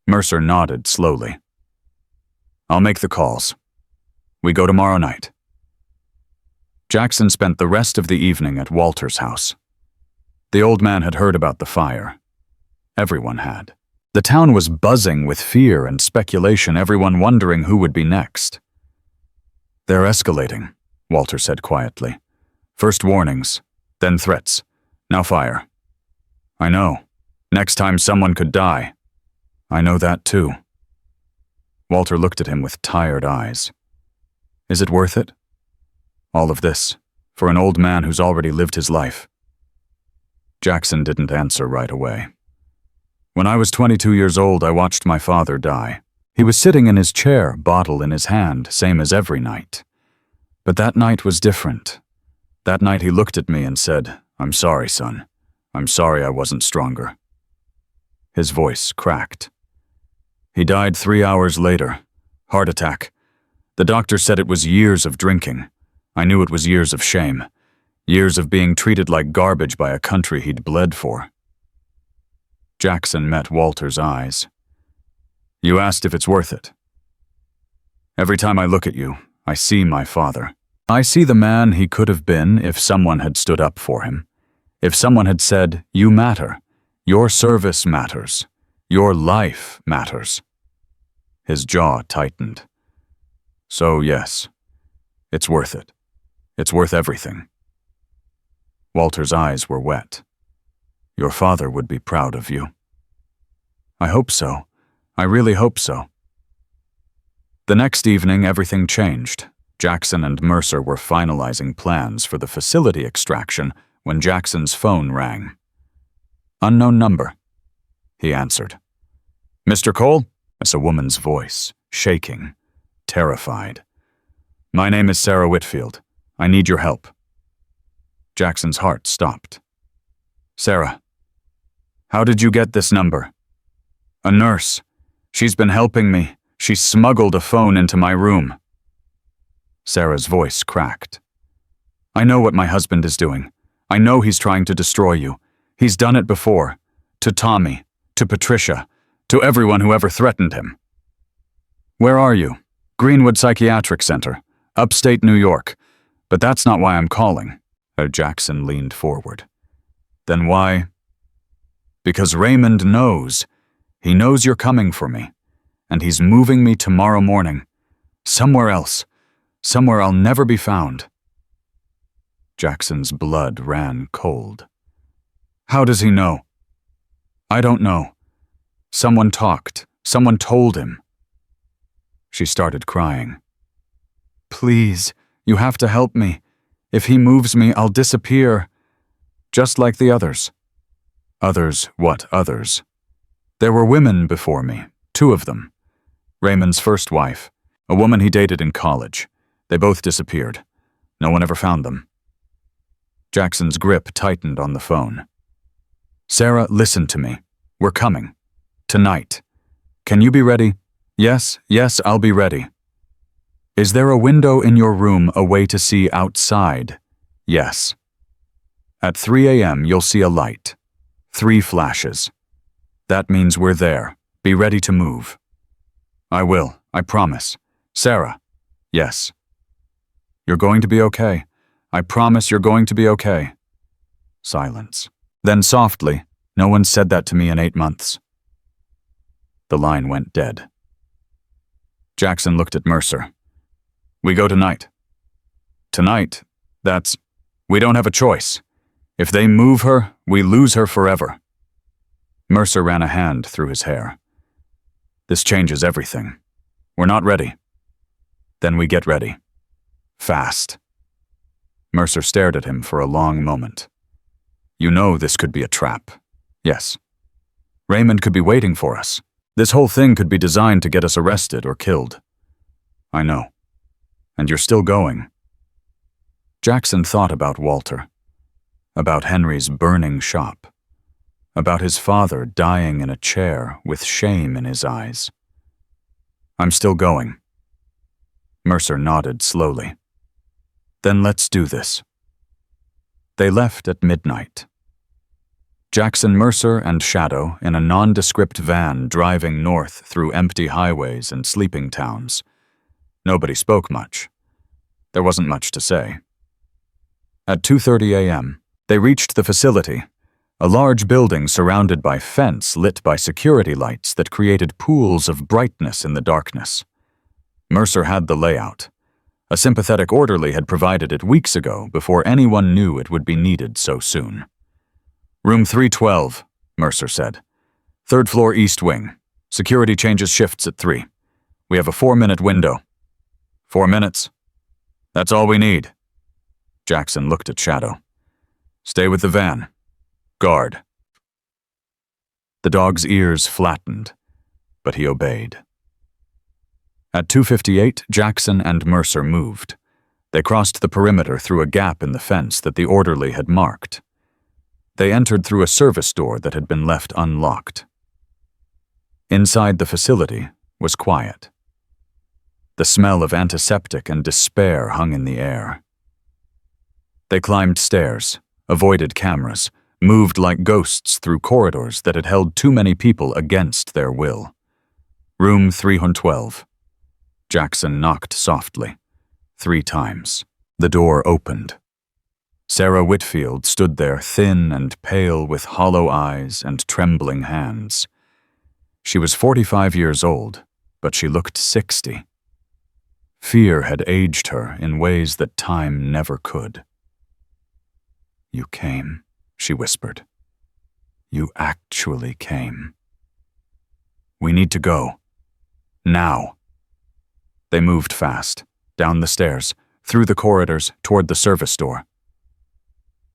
Mercer nodded slowly. "I'll make the calls. We go tomorrow night." Jackson spent the rest of the evening at Walter's house. The old man had heard about the fire. Everyone had. The town was buzzing with fear and speculation, everyone wondering who would be next. "They're escalating," Walter said quietly. "First warnings, then threats, now fire." "I know. Next time someone could die." "I know that too." Walter looked at him with tired eyes. "Is it worth it? All of this, for an old man who's already lived his life?" Jackson didn't answer right away. "When I was 22 years old, I watched my father die. He was sitting in his chair, bottle in his hand, same as every night. But that night was different. That night he looked at me and said, 'I'm sorry, son. I'm sorry I wasn't stronger.'" His voice cracked. "He died 3 hours later. Heart attack. The doctor said it was years of drinking. I knew it was years of shame. Years of being treated like garbage by a country he'd bled for." Jackson met Walter's eyes. "You asked if it's worth it. Every time I look at you, I see my father. I see the man he could have been if someone had stood up for him. If someone had said, 'You matter. Your service matters. Your life matters.'" His jaw tightened. "So yes, it's worth it. It's worth everything." Walter's eyes were wet. "Your father would be proud of you." "I hope so. I really hope so." The next evening, everything changed. Jackson and Mercer were finalizing plans for the facility extraction when Jackson's phone rang. "Unknown number," he answered. "Mr. Cole?" It's a woman's voice, shaking, terrified. "My name is Sarah Whitfield. I need your help." Jackson's heart stopped. "Sarah, how did you get this number?" "A nurse. She's been helping me. She smuggled a phone into my room." Sarah's voice cracked. "I know what my husband is doing. I know he's trying to destroy you. He's done it before. To Tommy, to Patricia, to everyone who ever threatened him." "Where are you?" "Greenwood Psychiatric Center, upstate New York. But that's not why I'm calling." Jackson leaned forward. Then why? Because Raymond knows. He knows you're coming for me, and he's moving me tomorrow morning. Somewhere else. Somewhere I'll never be found. Jackson's blood ran cold. How does he know? I don't know. Someone talked. Someone told him. She started crying. Please, you have to help me. If he moves me, I'll disappear. Just like the others. Others, what others? There were women before me, 2 of them. Raymond's first wife, a woman he dated in college. They both disappeared. No one ever found them. Jackson's grip tightened on the phone. Sarah, listen to me. We're coming. Tonight. Can you be ready? Yes, I'll be ready. Is there a window in your room, a way to see outside? Yes. At 3 a.m. you'll see a light. 3 flashes. That means we're there. Be ready to move. I will, I promise. Sarah. Yes. You're going to be okay. I promise you're going to be okay. Silence. Then softly, no one said that to me in 8 months. The line went dead. Jackson looked at Mercer. We go tonight. Tonight? We don't have a choice. If they move her, we lose her forever. Mercer ran a hand through his hair. This changes everything. We're not ready. Then we get ready. Fast. Mercer stared at him for a long moment. You know this could be a trap. Yes. Raymond could be waiting for us. This whole thing could be designed to get us arrested or killed. I know. And you're still going. Jackson thought about Walter. About Henry's burning shop. About his father dying in a chair with shame in his eyes. I'm still going. Mercer nodded slowly. Then let's do this. They left at midnight. Jackson, Mercer, and Shadow in a nondescript van driving north through empty highways and sleeping towns. Nobody spoke much. There wasn't much to say. At 2:30 a.m., they reached the facility, a large building surrounded by fence lit by security lights that created pools of brightness in the darkness. Mercer had the layout. A sympathetic orderly had provided it weeks ago before anyone knew it would be needed so soon. Room 312, Mercer said. 3rd floor east wing. Security changes shifts at 3. We have a 4-minute window. 4 minutes? That's all we need. Jackson looked at Shadow. Stay with the van. Guard. The dog's ears flattened, but he obeyed. At 2:58, Jackson and Mercer moved. They crossed the perimeter through a gap in the fence that the orderly had marked. They entered through a service door that had been left unlocked. Inside the facility was quiet. The smell of antiseptic and despair hung in the air. They climbed stairs, avoided cameras, moved like ghosts through corridors that had held too many people against their will. Room 312. Jackson knocked softly, 3 times. The door opened. Sarah Whitfield stood there thin and pale with hollow eyes and trembling hands. She was 45 years old, but she looked 60. Fear had aged her in ways that time never could. You came, she whispered. You actually came. We need to go. Now. They moved fast, down the stairs, through the corridors, toward the service door.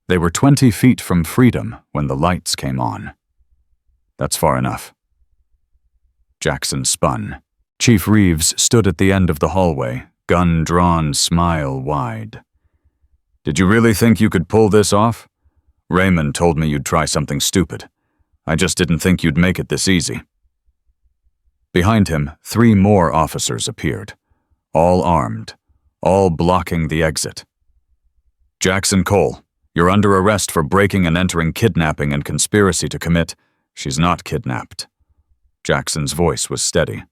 They were 20 feet from freedom when the lights came on. That's far enough. Jackson spun. Chief Reeves stood at the end of the hallway, gun drawn, smile wide. Did you really think you could pull this off? Raymond told me you'd try something stupid. I just didn't think you'd make it this easy. Behind him, 3 more officers appeared, all armed, all blocking the exit. Jackson Cole, you're under arrest for breaking and entering, kidnapping, and conspiracy to commit. She's not kidnapped. Jackson's voice was steady.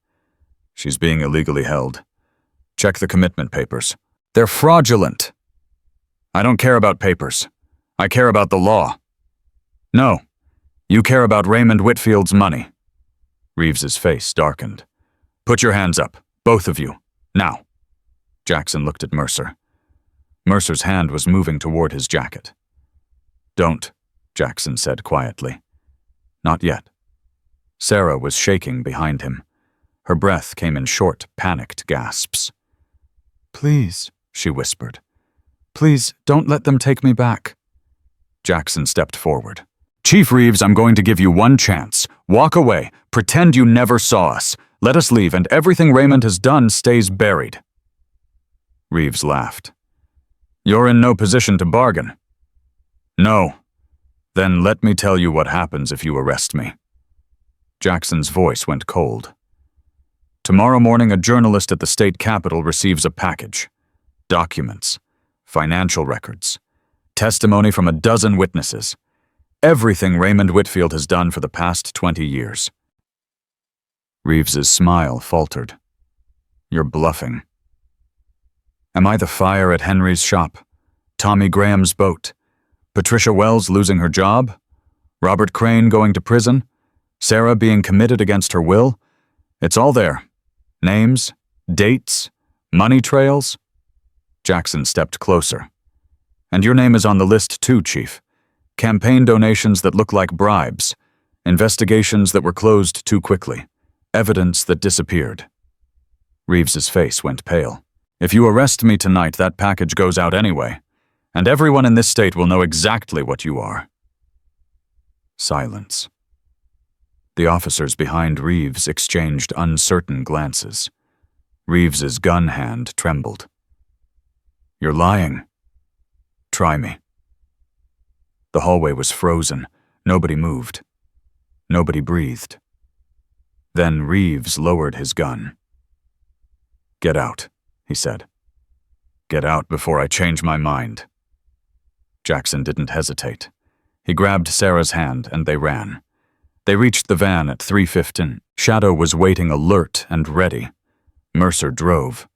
She's being illegally held. Check the commitment papers. They're fraudulent. I don't care about papers. I care about the law. No. You care about Raymond Whitfield's money. Reeves's face darkened. Put your hands up, both of you, now. Jackson looked at Mercer. Mercer's hand was moving toward his jacket. Don't, Jackson said quietly. Not yet. Sarah was shaking behind him. Her breath came in short, panicked gasps. Please, she whispered. Please, don't let them take me back. Jackson stepped forward. Chief Reeves, I'm going to give you one chance. Walk away. Pretend you never saw us. Let us leave, and everything Raymond has done stays buried. Reeves laughed. You're in no position to bargain. No. Then let me tell you what happens if you arrest me. Jackson's voice went cold. Tomorrow morning, a journalist at the state capitol receives a package. Documents, financial records, testimony from a dozen witnesses. Everything Raymond Whitfield has done for the past 20 years. Reeves's smile faltered. You're bluffing. Am I the fire at Henry's shop? Tommy Graham's boat? Patricia Wells losing her job? Robert Crane going to prison? Sarah being committed against her will? It's all there. Names, dates, money trails. Jackson stepped closer. And your name is on the list too, Chief. Campaign donations that look like bribes. Investigations that were closed too quickly. Evidence that disappeared. Reeves's face went pale. If you arrest me tonight, that package goes out anyway, and everyone in this state will know exactly what you are. Silence. The officers behind Reeves exchanged uncertain glances. Reeves's gun hand trembled. You're lying. Try me. The hallway was frozen. Nobody moved. Nobody breathed. Then Reeves lowered his gun. Get out, he said. Get out before I change my mind. Jackson didn't hesitate. He grabbed Sarah's hand and they ran. They reached the van at 3:15. Shadow was waiting alert and ready. Mercer drove.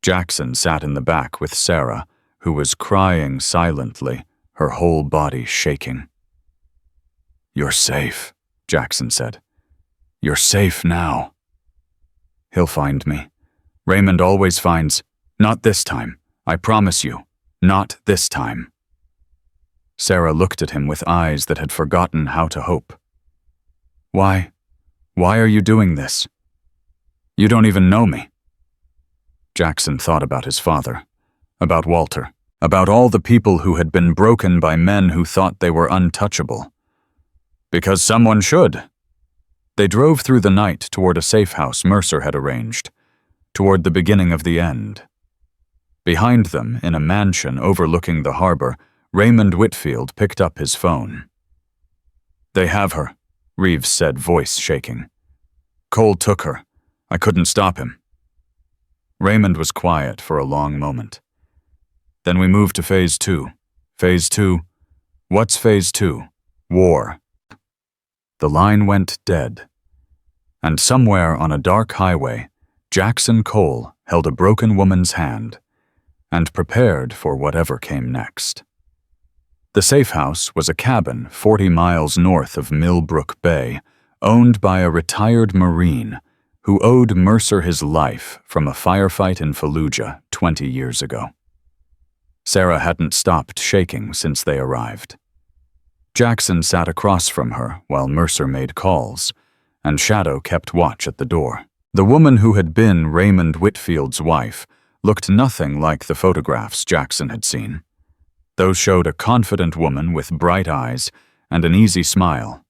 Jackson sat in the back with Sarah, who was crying silently, her whole body shaking. You're safe, Jackson said. You're safe now. He'll find me. Raymond always finds. Not this time. I promise you. Not this time. Sarah looked at him with eyes that had forgotten how to hope. Why? Why are you doing this? You don't even know me. Jackson thought about his father, about Walter, about all the people who had been broken by men who thought they were untouchable. Because someone should. They drove through the night toward a safe house Mercer had arranged, toward the beginning of the end. Behind them, in a mansion overlooking the harbor, Raymond Whitfield picked up his phone. They have her, Reeves said, voice shaking. Cole took her. I couldn't stop him. Raymond was quiet for a long moment. Then we moved to Phase 2. Phase 2? What's Phase 2? War. The line went dead. And somewhere on a dark highway, Jackson Cole held a broken woman's hand and prepared for whatever came next. The safe house was a cabin 40 miles north of Millbrook Bay, owned by a retired Marine who owed Mercer his life from a firefight in Fallujah 20 years ago. Sarah hadn't stopped shaking since they arrived. Jackson sat across from her while Mercer made calls, and Shadow kept watch at the door. The woman who had been Raymond Whitfield's wife looked nothing like the photographs Jackson had seen. Those showed a confident woman with bright eyes and an easy smile.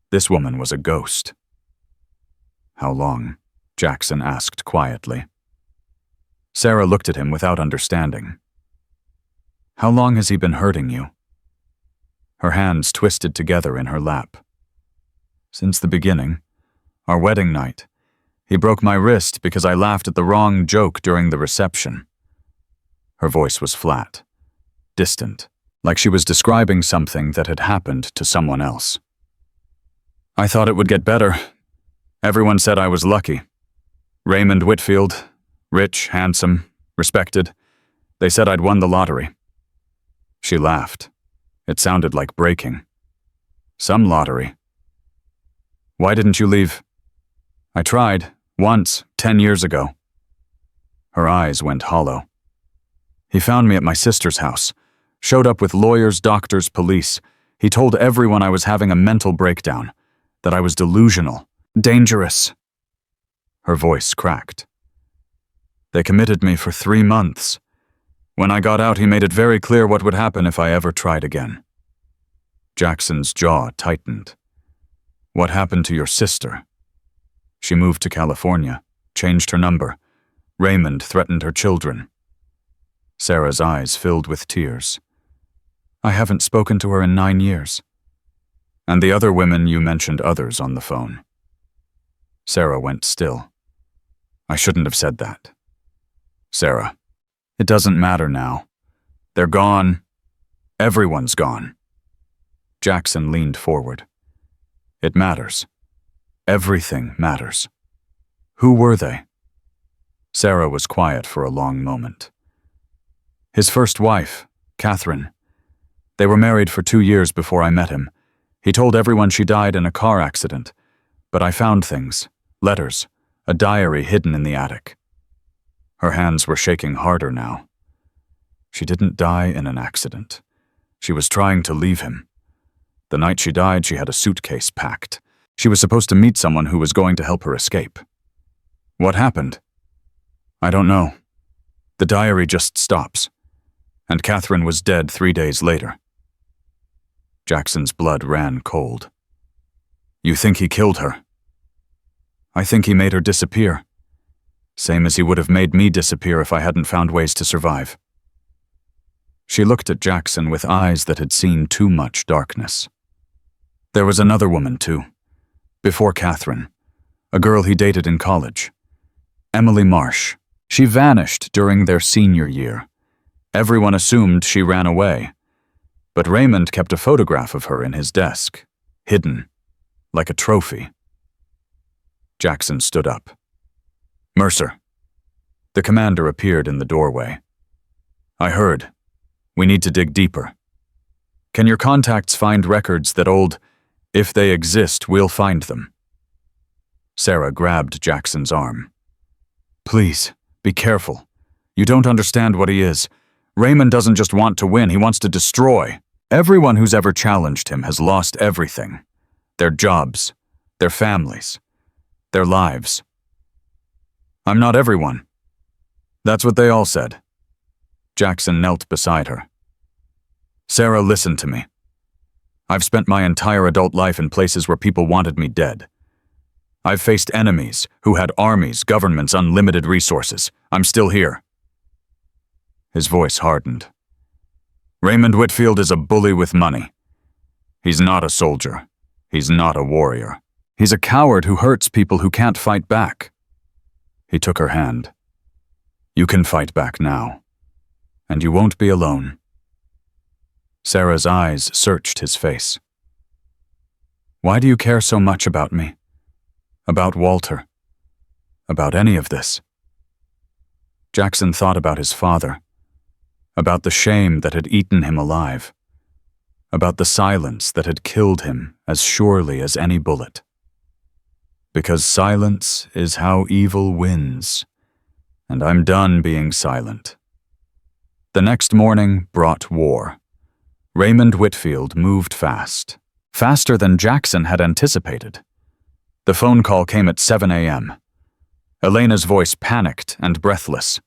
This woman was a ghost. How long? Jackson asked quietly. Sarah looked at him without understanding. How long has he been hurting you? Her hands twisted together in her lap. Since the beginning. Our wedding night. He broke my wrist because I laughed at the wrong joke during the reception. Her voice was flat, distant, like she was describing something that had happened to someone else. I thought it would get better. Everyone said I was lucky. Raymond Whitfield, rich, handsome, respected. They said I'd won the lottery. She laughed. It sounded like breaking. Some lottery. Why didn't you leave? I tried, once, 10 years ago. Her eyes went hollow. He found me at my sister's house, showed up with lawyers, doctors, police. He told everyone I was having a mental breakdown, that I was delusional, dangerous. Her voice cracked. They committed me for 3 months. When I got out, he made it very clear what would happen if I ever tried again. Jackson's jaw tightened. What happened to your sister? She moved to California, changed her number. Raymond threatened her children. Sarah's eyes filled with tears. I haven't spoken to her in 9 years. And the other women, you mentioned others on the phone. Sarah went still. I shouldn't have said that. Sarah, it doesn't matter now. They're gone. Everyone's gone. Jackson leaned forward. It matters. Everything matters. Who were they? Sarah was quiet for a long moment. His first wife, Catherine. They were married for 2 years before I met him. He told everyone she died in a car accident, but I found things, letters, a diary hidden in the attic. Her hands were shaking harder now. She didn't die in an accident. She was trying to leave him. The night she died, she had a suitcase packed. She was supposed to meet someone who was going to help her escape. What happened? I don't know. The diary just stops. And Catherine was dead 3 days later. Jackson's blood ran cold. You think he killed her? I think he made her disappear. Same as he would have made me disappear if I hadn't found ways to survive. She looked at Jackson with eyes that had seen too much darkness. There was another woman, too. Before Catherine. A girl he dated in college. Emily Marsh. She vanished during their senior year. Everyone assumed she ran away. But Raymond kept a photograph of her in his desk, hidden, like a trophy. Jackson stood up. Mercer. The commander appeared in the doorway. I heard. We need to dig deeper. Can your contacts find records that old, if they exist, we'll find them? Sarah grabbed Jackson's arm. Please, be careful. You don't understand what he is. Raymond doesn't just want to win, he wants to destroy. Everyone who's ever challenged him has lost everything. Their jobs, their families, their lives. I'm not everyone. That's what they all said. Jackson knelt beside her. Sarah, listen to me. I've spent my entire adult life in places where people wanted me dead. I've faced enemies who had armies, governments, unlimited resources. I'm still here. His voice hardened. Raymond Whitfield is a bully with money. He's not a soldier. He's not a warrior. He's a coward who hurts people who can't fight back. He took her hand. You can fight back now. And you won't be alone. Sarah's eyes searched his face. Why do you care so much about me? About Walter? About any of this? Jackson thought about his father. About the shame that had eaten him alive. About the silence that had killed him as surely as any bullet. Because silence is how evil wins. And I'm done being silent. The next morning brought war. Raymond Whitfield moved fast. Faster than Jackson had anticipated. The phone call came at 7 a.m. Elena's voice panicked and breathless.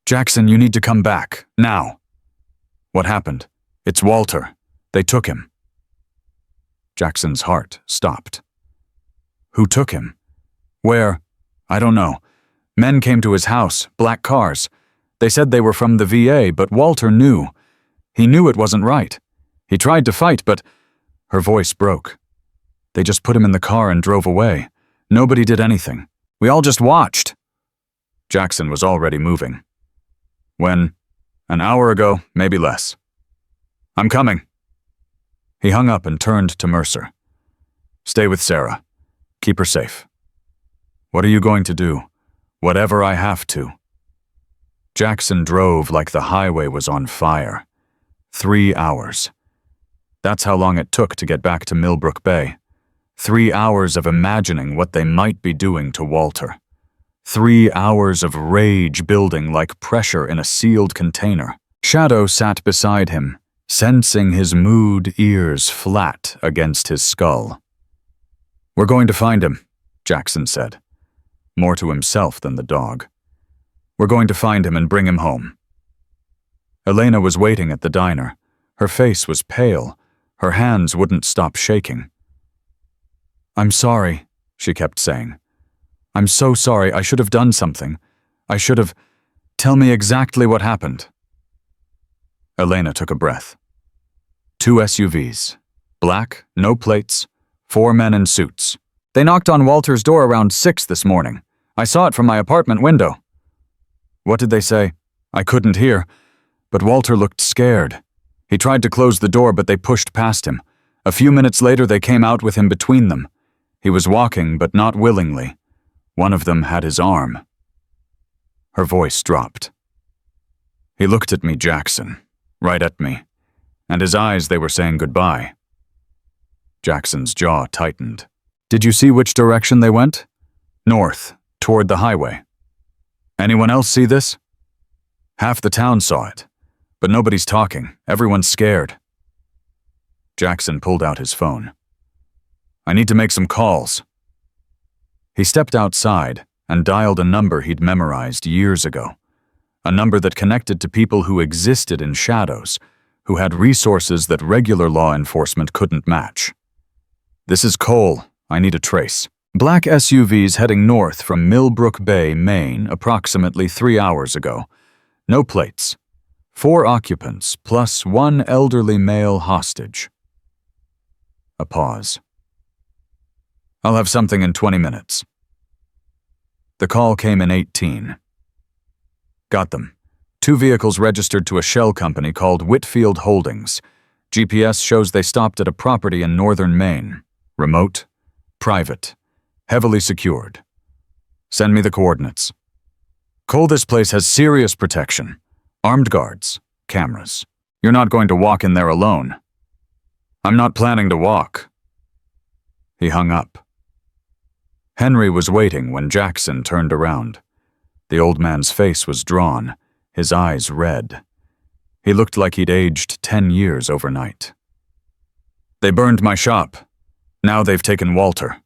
Jackson, you need to come back, now. What happened? It's Walter. They took him. Jackson's heart stopped. Who took him? Where? I don't know. Men came to his house, black cars. They said they were from the VA, but Walter knew. He knew it wasn't right. He tried to fight, but... Her voice broke. They just put him in the car and drove away. Nobody did anything. We all just watched. Jackson was already moving. When? An hour ago, maybe less. I'm coming. He hung up and turned to Mercer. Stay with Sarah. Keep her safe. What are you going to do? Whatever I have to. Jackson drove like the highway was on fire. 3 hours. That's how long it took to get back to Millbrook Bay. 3 hours of imagining what they might be doing to Walter. 3 hours of rage building like pressure in a sealed container. Shadow sat beside him, sensing his mood ears flat against his skull. "We're going to find him," Jackson said, more to himself than the dog. "We're going to find him and bring him home." Elena was waiting at the diner. Her face was pale. Her hands wouldn't stop shaking. "I'm sorry," she kept saying. "I'm so sorry. I should have done something. I should have... Tell me exactly what happened." Elena took a breath. 2 SUVs. Black, no plates, 4 men in suits. "They knocked on Walter's door around 6 this morning. I saw it from my apartment window." "What did they say?" "I couldn't hear, but Walter looked scared. He tried to close the door, but they pushed past him. A few minutes later, they came out with him between them. He was walking, but not willingly. One of them had his arm." Her voice dropped. "He looked at me, Jackson, right at me, and his eyes, they were saying goodbye." Jackson's jaw tightened. "Did you see which direction they went?" "North, toward the highway." "Anyone else see this?" "Half the town saw it, but nobody's talking. Everyone's scared." Jackson pulled out his phone. "I need to make some calls." He stepped outside and dialed a number he'd memorized years ago, a number that connected to people who existed in shadows, who had resources that regular law enforcement couldn't match. "This is Cole. I need a trace." Black SUVs heading north from Millbrook Bay, Maine, approximately 3 hours ago. No plates. 4 occupants, plus 1 elderly male hostage. A pause. "I'll have something in 20 minutes. The call came in 18. "Got them. 2 vehicles registered to a shell company called Whitfield Holdings. GPS shows they stopped at a property in northern Maine. Remote, private, heavily secured. Send me the coordinates." "Cole, this place has serious protection. Armed guards, cameras. You're not going to walk in there alone." "I'm not planning to walk." He hung up. Henry was waiting when Jackson turned around. The old man's face was drawn, his eyes red. He looked like he'd aged 10 years overnight. "They burned my shop. Now they've taken Walter."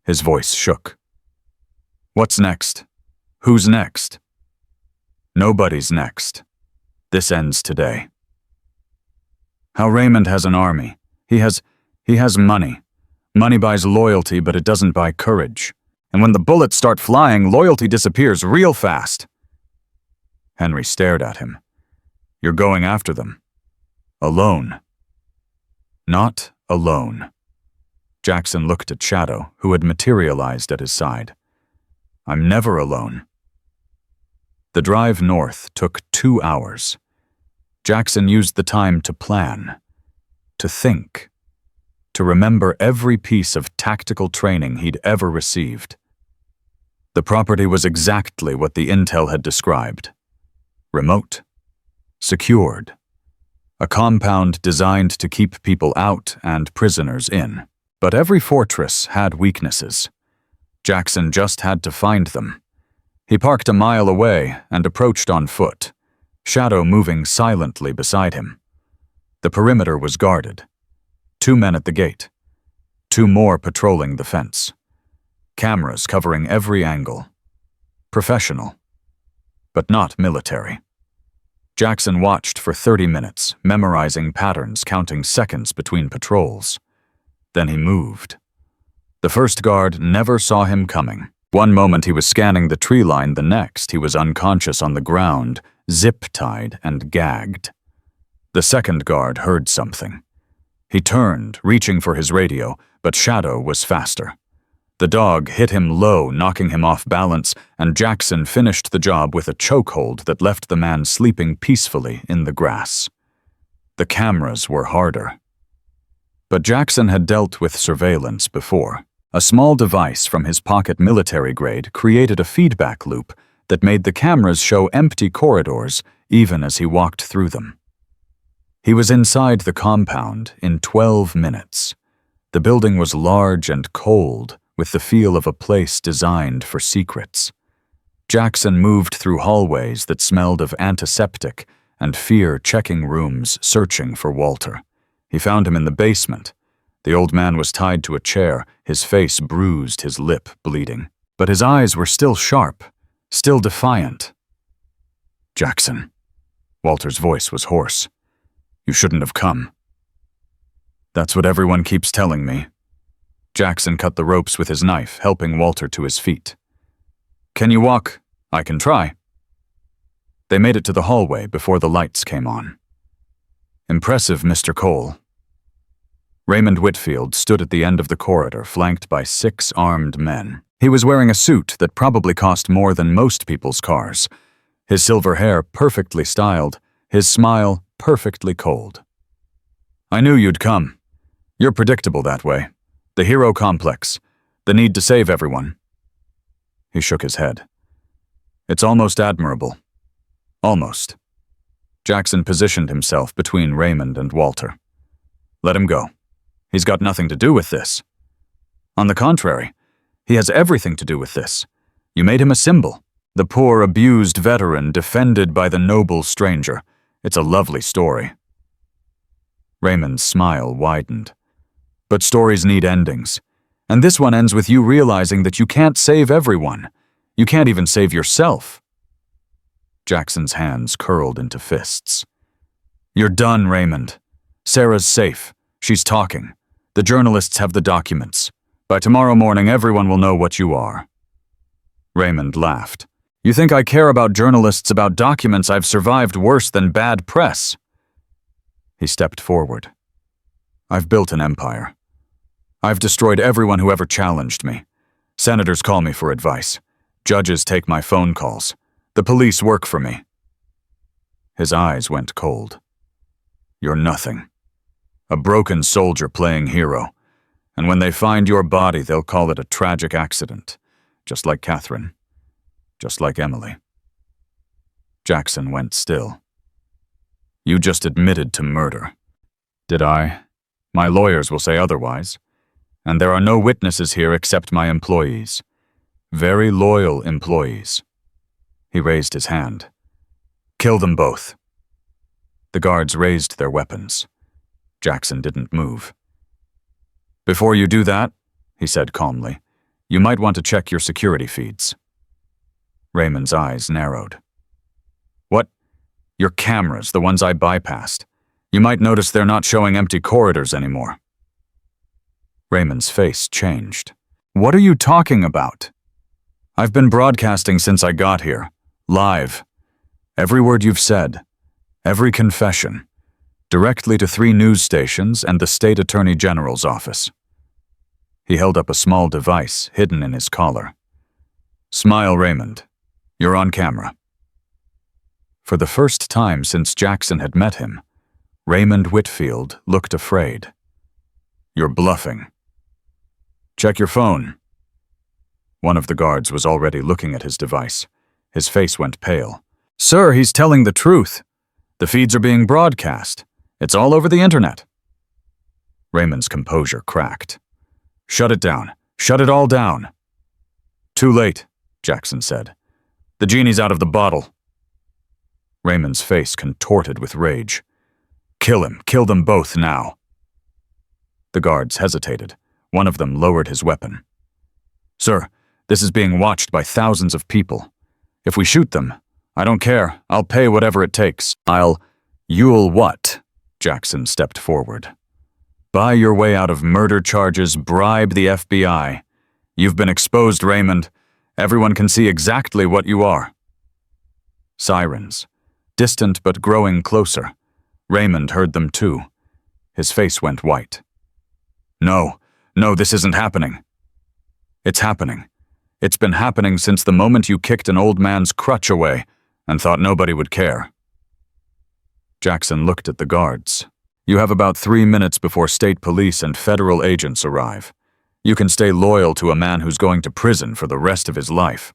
His voice shook. "What's next? Who's next?" "Nobody's next. This ends today." "How Raymond has an army. He has money. Money buys loyalty, but it doesn't buy courage. And when the bullets start flying, loyalty disappears real fast." Henry stared at him. "You're going after them. Alone." "Not alone." Jackson looked at Shadow, who had materialized at his side. "I'm never alone." The drive north took 2 hours. Jackson used the time to plan, to think, to remember every piece of tactical training he'd ever received. The property was exactly what the intel had described. Remote, secured, a compound designed to keep people out and prisoners in. But every fortress had weaknesses. Jackson just had to find them. He parked a mile away and approached on foot, Shadow moving silently beside him. The perimeter was guarded. 2 men at the gate. 2 more patrolling the fence. Cameras covering every angle. Professional, but not military. Jackson watched for 30 minutes, memorizing patterns, counting seconds between patrols. Then he moved. The first guard never saw him coming. One moment he was scanning the tree line, the next he was unconscious on the ground, zip-tied and gagged. The second guard heard something. He turned, reaching for his radio, but Shadow was faster. The dog hit him low, knocking him off balance, and Jackson finished the job with a chokehold that left the man sleeping peacefully in the grass. The cameras were harder. But Jackson had dealt with surveillance before. A small device from his pocket military grade created a feedback loop that made the cameras show empty corridors even as he walked through them. He was inside the compound in 12 minutes. The building was large and cold, with the feel of a place designed for secrets. Jackson moved through hallways that smelled of antiseptic and fear-checking rooms searching for Walter. He found him in the basement. The old man was tied to a chair, his face bruised, his lip bleeding. But his eyes were still sharp, still defiant. "Jackson." Walter's voice was hoarse. "You shouldn't have come." "That's what everyone keeps telling me." Jackson cut the ropes with his knife, helping Walter to his feet. "Can you walk? I can try." They made it to the hallway before the lights came on. "Impressive, Mr. Cole." Raymond Whitfield stood at the end of the corridor, flanked by 6 armed men. He was wearing a suit that probably cost more than most people's cars, his silver hair perfectly styled, his smile perfectly cold. "I knew you'd come. You're predictable that way. The hero complex, the need to save everyone." He shook his head. "It's almost admirable. Almost." Jackson positioned himself between Raymond and Walter. "Let him go. He's got nothing to do with this. On the contrary, he has everything to do with this. You made him a symbol. The poor, abused veteran defended by the noble stranger. It's a lovely story." Raymond's smile widened. "But stories need endings. And this one ends with you realizing that you can't save everyone. You can't even save yourself." Jackson's hands curled into fists. "You're done, Raymond. Sarah's safe. She's talking. The journalists have the documents. By tomorrow morning, everyone will know what you are." Raymond laughed. "You think I care about journalists about documents I've survived worse than bad press?" He stepped forward. "I've built an empire. I've destroyed everyone who ever challenged me. Senators call me for advice. Judges take my phone calls. The police work for me." His eyes went cold. "You're nothing. A broken soldier playing hero. And when they find your body, they'll call it a tragic accident. Just like Catherine. Just like Emily." Jackson went still. "You just admitted to murder." "Did I? My lawyers will say otherwise. And there are no witnesses here except my employees. Very loyal employees." He raised his hand. "Kill them both." The guards raised their weapons. Jackson didn't move. "Before you do that," he said calmly, "you might want to check your security feeds." Raymond's eyes narrowed. "What? Your cameras, the ones I bypassed. You might notice they're not showing empty corridors anymore." Raymond's face changed. "What are you talking about?" "I've been broadcasting since I got here. Live. Every word you've said. Every confession. Directly to 3 news stations and the State Attorney General's office." He held up a small device hidden in his collar. "Smile, Raymond. You're on camera." For the first time since Jackson had met him, Raymond Whitfield looked afraid. "You're bluffing." "Check your phone." One of the guards was already looking at his device. His face went pale. "Sir, he's telling the truth. The feeds are being broadcast. It's all over the internet." Raymond's composure cracked. "Shut it down. Shut it all down." "Too late," Jackson said. "The genie's out of the bottle." Raymond's face contorted with rage. "Kill him. Kill them both now." The guards hesitated. One of them lowered his weapon. "Sir, this is being watched by thousands of people. If we shoot them, I don't care. I'll pay whatever it takes. You'll what?" Jackson stepped forward. "Buy your way out of murder charges, bribe the FBI. You've been exposed, Raymond. Everyone can see exactly what you are." Sirens. Distant but growing closer. Raymond heard them too. His face went white. No, this isn't happening." "It's happening. It's been happening since the moment you kicked an old man's crutch away and thought nobody would care." Jackson looked at the guards. "You have about 3 minutes before state police and federal agents arrive. You can stay loyal to a man who's going to prison for the rest of his life,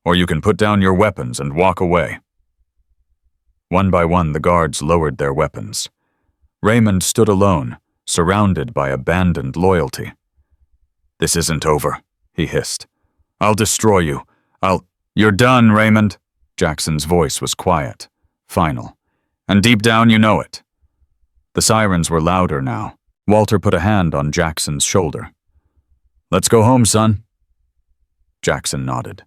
or you can put down your weapons and walk away." One by one, the guards lowered their weapons. Raymond stood alone, surrounded by abandoned loyalty. "This isn't over," he hissed. "I'll destroy you. You're done, Raymond." Jackson's voice was quiet, final, and deep down you know it. The sirens were louder now. Walter put a hand on Jackson's shoulder. "Let's go home, son." Jackson nodded.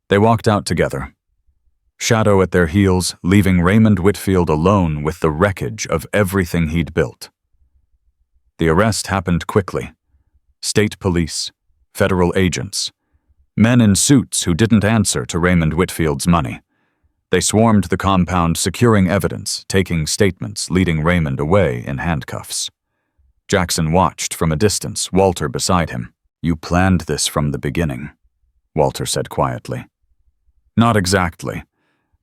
They walked out together, Shadow at their heels, leaving Raymond Whitfield alone with the wreckage of everything he'd built. The arrest happened quickly. State police, federal agents, men in suits who didn't answer to Raymond Whitfield's money. They swarmed the compound, securing evidence, taking statements, leading Raymond away in handcuffs. Jackson watched from a distance, Walter beside him. "You planned this from the beginning," Walter said quietly. "Not exactly,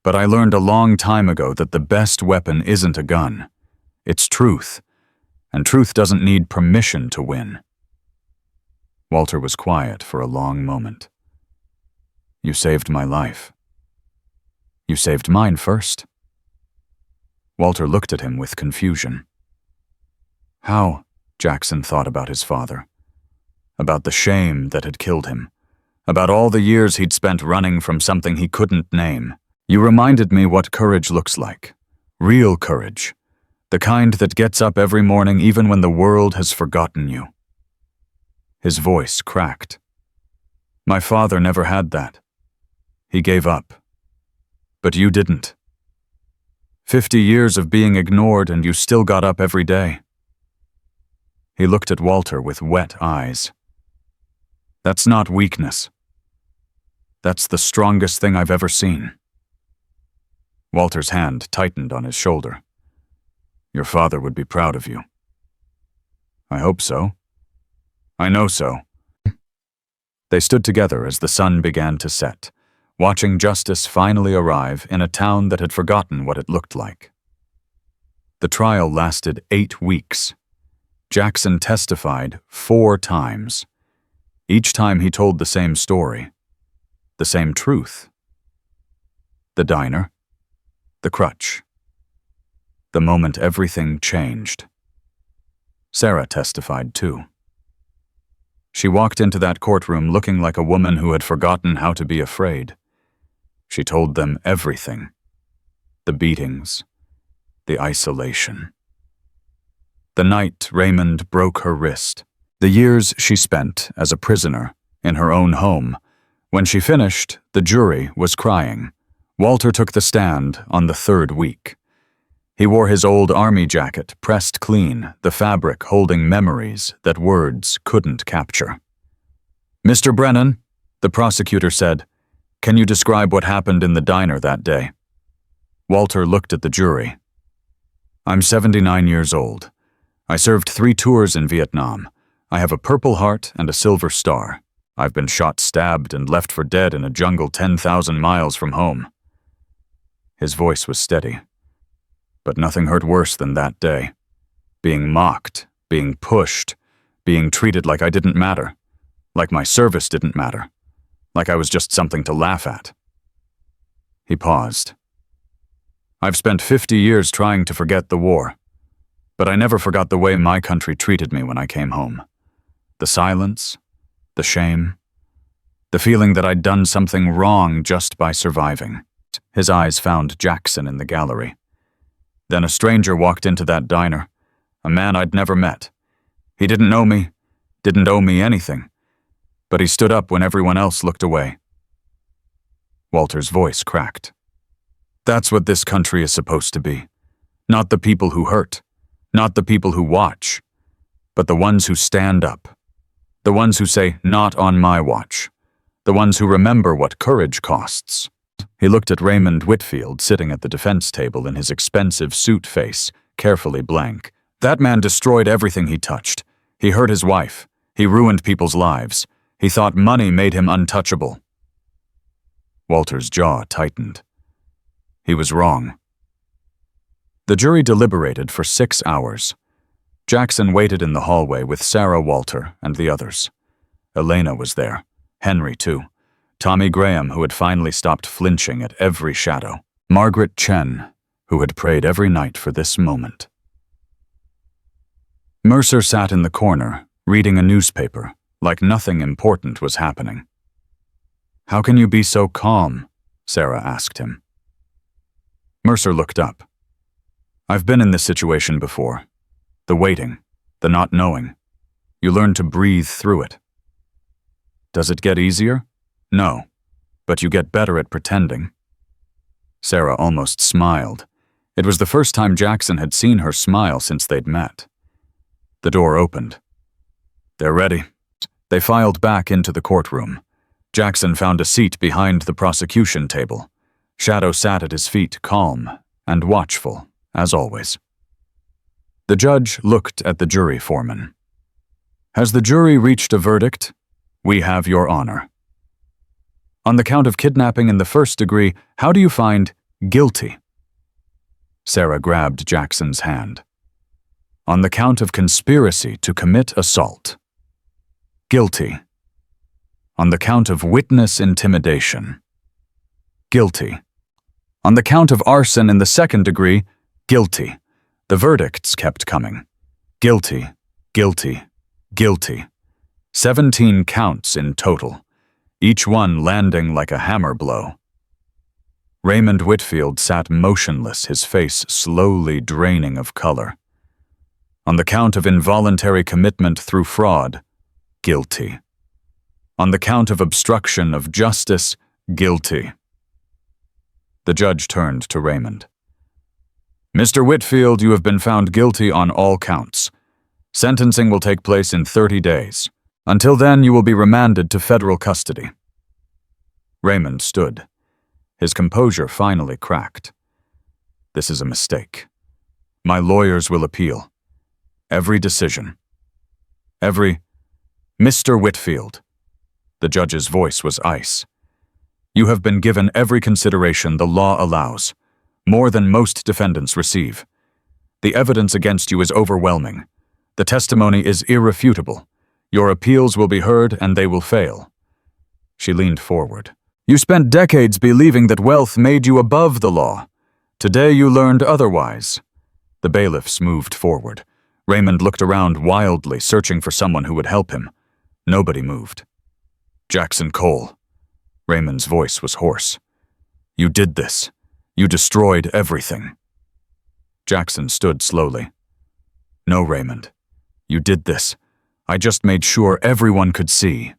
but I learned a long time ago that the best weapon isn't a gun. It's truth, and truth doesn't need permission to win." Walter was quiet for a long moment. "You saved my life." "You saved mine first." Walter looked at him with confusion. "How?" Jackson thought about his father, about the shame that had killed him, about all the years he'd spent running from something he couldn't name. "You reminded me what courage looks like. Real courage. The kind that gets up every morning even when the world has forgotten you." His voice cracked. "My father never had that. He gave up. But you didn't. 50 years of being ignored and you still got up every day." He looked at Walter with wet eyes. "That's not weakness. That's the strongest thing I've ever seen." Walter's hand tightened on his shoulder. "Your father would be proud of you." "I hope so. I know so." They stood together as the sun began to set, watching justice finally arrive in a town that had forgotten what it looked like. The trial lasted 8 weeks. Jackson testified 4 times. Each time he told the same story, the same truth. The diner, the crutch, the moment everything changed. Sarah testified too. She walked into that courtroom looking like a woman who had forgotten how to be afraid. She told them everything. The beatings, the isolation. The night Raymond broke her wrist. The years she spent as a prisoner in her own home. When she finished, the jury was crying. Walter took the stand on the 3rd week. He wore his old army jacket, pressed clean, the fabric holding memories that words couldn't capture. "Mr. Brennan," the prosecutor said, "can you describe what happened in the diner that day?" Walter looked at the jury. "I'm 79 years old. I served 3 tours in Vietnam. I have a Purple Heart and a Silver Star. I've been shot, stabbed, and left for dead in a jungle 10,000 miles from home." His voice was steady. "But nothing hurt worse than that day. Being mocked, being pushed, being treated like I didn't matter, like my service didn't matter, like I was just something to laugh at." He paused. "I've spent 50 years trying to forget the war, but I never forgot the way my country treated me when I came home. The silence, the shame, the feeling that I'd done something wrong just by surviving." His eyes found Jackson in the gallery. Then a stranger walked into that diner, a man I'd never met. He didn't know me, didn't owe me anything, but he stood up when everyone else looked away. Walter's voice cracked. "That's what this country is supposed to be. Not the people who hurt, not the people who watch, but the ones who stand up. The ones who say, 'Not on my watch.' The ones who remember what courage costs." He looked at Raymond Whitfield sitting at the defense table in his expensive suit face, carefully blank. That man destroyed everything he touched. He hurt his wife. He ruined people's lives. He thought money made him untouchable. Walter's jaw tightened. He was wrong. The jury deliberated for 6 hours. Jackson waited in the hallway with Sarah, Walter, and the others. Elena was there. Henry, too. Tommy Graham, who had finally stopped flinching at every shadow. Margaret Chen, who had prayed every night for this moment. Mercer sat in the corner, reading a newspaper, like nothing important was happening. "How can you be so calm?" Sarah asked him. Mercer looked up. "I've been in this situation before. The waiting, the not knowing. You learn to breathe through it." "Does it get easier?" "No, but you get better at pretending." Sarah almost smiled. It was the first time Jackson had seen her smile since they'd met. The door opened. "They're ready." They filed back into the courtroom. Jackson found a seat behind the prosecution table. Shadow sat at his feet, calm and watchful, as always. The judge looked at the jury foreman. "Has the jury reached a verdict?" "We have your honor." "On the count of kidnapping in the first degree, how do you find guilty?" Sarah grabbed Jackson's hand. "On the count of conspiracy to commit assault." "Guilty." "On the count of witness intimidation." "Guilty." "On the count of arson in the second degree, guilty." The verdicts kept coming. Guilty, guilty, guilty. 17 counts in total, each one landing like a hammer blow. Raymond Whitfield sat motionless, his face slowly draining of color. On the count of involuntary commitment through fraud, guilty. On the count of obstruction of justice, guilty. The judge turned to Raymond. "Mr. Whitfield, you have been found guilty on all counts. Sentencing will take place in 30 days. Until then, you will be remanded to federal custody." Raymond stood. His composure finally cracked. "This is a mistake. My lawyers will appeal. Every decision. Every—" "Mr. Whitfield." The judge's voice was ice. "You have been given every consideration the law allows, more than most defendants receive. The evidence against you is overwhelming. The testimony is irrefutable. Your appeals will be heard and they will fail." She leaned forward. "You spent decades believing that wealth made you above the law. Today you learned otherwise." The bailiffs moved forward. Raymond looked around wildly, searching for someone who would help him. Nobody moved. "Jackson Cole." Raymond's voice was hoarse. "You did this. You destroyed everything." Jackson stood slowly. "No, Raymond. You did this. I just made sure everyone could see."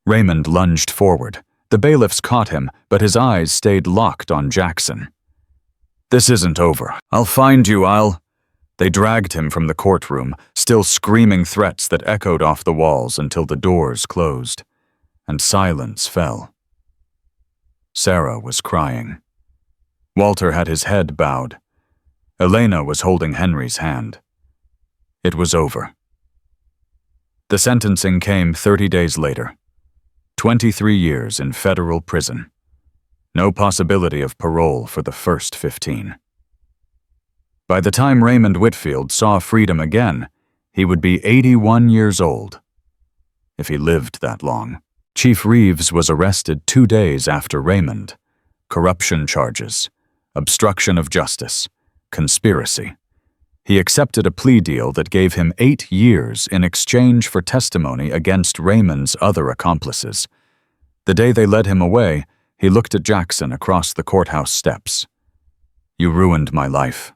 Raymond lunged forward. The bailiffs caught him, but his eyes stayed locked on Jackson. "This isn't over. I'll find you, I'll—" They dragged him from the courtroom, still screaming threats that echoed off the walls until the doors closed, and silence fell. Sarah was crying. Walter had his head bowed. Elena was holding Henry's hand. It was over. The sentencing came 30 days later. 23 years in federal prison. No possibility of parole for the first 15. By the time Raymond Whitfield saw freedom again, he would be 81 years old. If he lived that long. Chief Reeves was arrested 2 days after Raymond. Corruption charges, obstruction of justice, conspiracy. He accepted a plea deal that gave him 8 years in exchange for testimony against Raymond's other accomplices. The day they led him away, he looked at Jackson across the courthouse steps. "You ruined my life."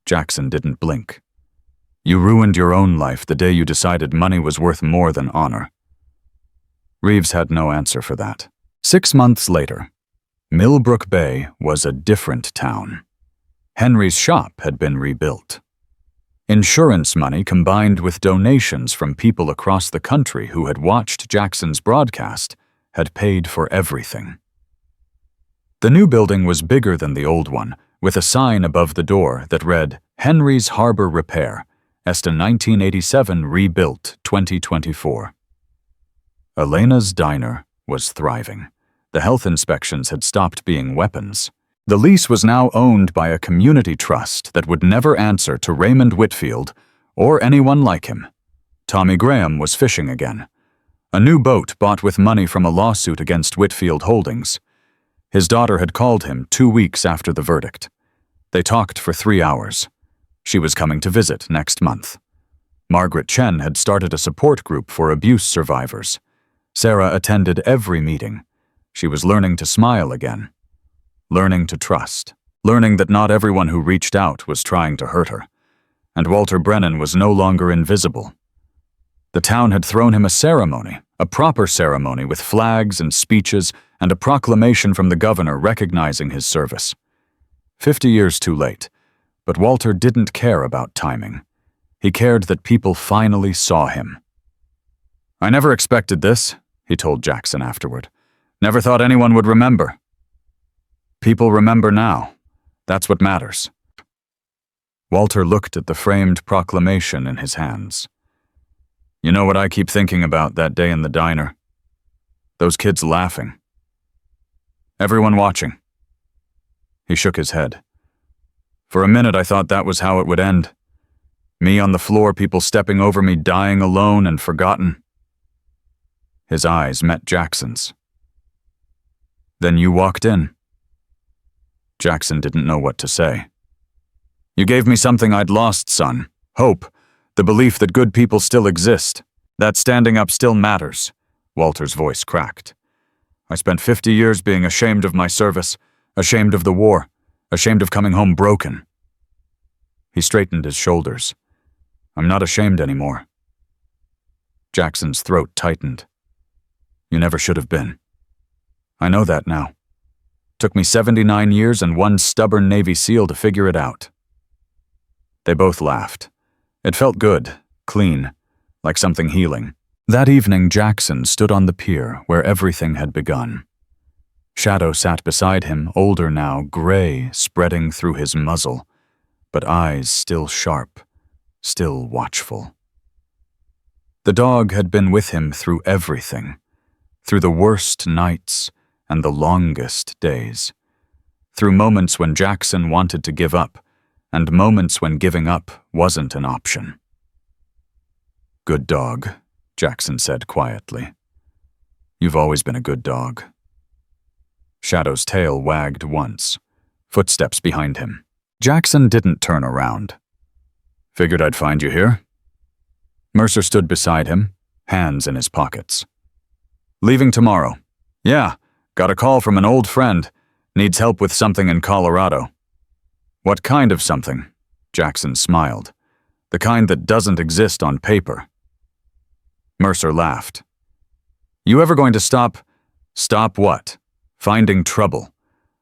Jackson didn't blink. "You ruined your own life the day you decided money was worth more than honor." Reeves had no answer for that. 6 months later, Millbrook Bay was a different town. Henry's shop had been rebuilt. Insurance money combined with donations from people across the country who had watched Jackson's broadcast had paid for everything. The new building was bigger than the old one, with a sign above the door that read, "Henry's Harbor Repair, Esta 1987 rebuilt 2024. Elena's Diner was thriving. The health inspections had stopped being weapons. The lease was now owned by a community trust that would never answer to Raymond Whitfield or anyone like him. Tommy Graham was fishing again. A new boat bought with money from a lawsuit against Whitfield Holdings. His daughter had called him 2 weeks after the verdict. They talked for 3 hours. She was coming to visit next month. Margaret Chen had started a support group for abuse survivors. Sarah attended every meeting. She was learning to smile again, learning to trust, learning that not everyone who reached out was trying to hurt her, and Walter Brennan was no longer invisible. The town had thrown him a ceremony, a proper ceremony with flags and speeches and a proclamation from the governor recognizing his service. 50 years too late, but Walter didn't care about timing. He cared that people finally saw him. "I never expected this," he told Jackson afterward. "Never thought anyone would remember." "People remember now. That's what matters." Walter looked at the framed proclamation in his hands. "You know what I keep thinking about that day in the diner? Those kids laughing. Everyone watching." He shook his head. "For a minute I thought that was how it would end. Me on the floor, people stepping over me, dying alone and forgotten." His eyes met Jackson's. "Then you walked in." Jackson didn't know what to say. "You gave me something I'd lost, son. Hope. The belief that good people still exist. That standing up still matters." Walter's voice cracked. "I spent 50 years being ashamed of my service, ashamed of the war, ashamed of coming home broken." He straightened his shoulders. "I'm not ashamed anymore." Jackson's throat tightened. "You never should have been. I know that now. Took me 79 years and one stubborn Navy SEAL to figure it out." They both laughed. It felt good, clean, like something healing. That evening, Jackson stood on the pier where everything had begun. Shadow sat beside him, older now, gray spreading through his muzzle, but eyes still sharp, still watchful. The dog had been with him through everything, through the worst nights and the longest days, through moments when Jackson wanted to give up, and moments when giving up wasn't an option. "Good dog," Jackson said quietly. "You've always been a good dog." Shadow's tail wagged once, footsteps behind him. Jackson didn't turn around. "Figured I'd find you here." Mercer stood beside him, hands in his pockets. "Leaving tomorrow. Yeah, got a call from an old friend. Needs help with something in Colorado." "What kind of something?" Jackson smiled. "The kind that doesn't exist on paper." Mercer laughed. "You ever going to stop?" "Stop what?" "Finding trouble.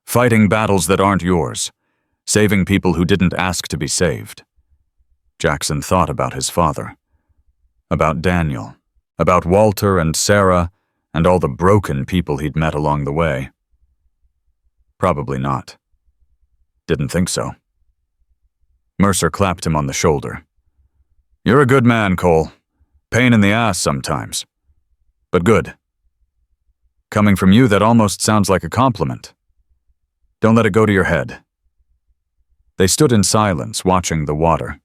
Fighting battles that aren't yours. Saving people who didn't ask to be saved." Jackson thought about his father. About Daniel. About Walter and Sarah and all the broken people he'd met along the way. Probably not. Didn't think so. Mercer clapped him on the shoulder. "You're a good man, Cole. Pain in the ass sometimes. But good. Coming from you, that almost sounds like a compliment. Don't let it go to your head." They stood in silence, watching the water.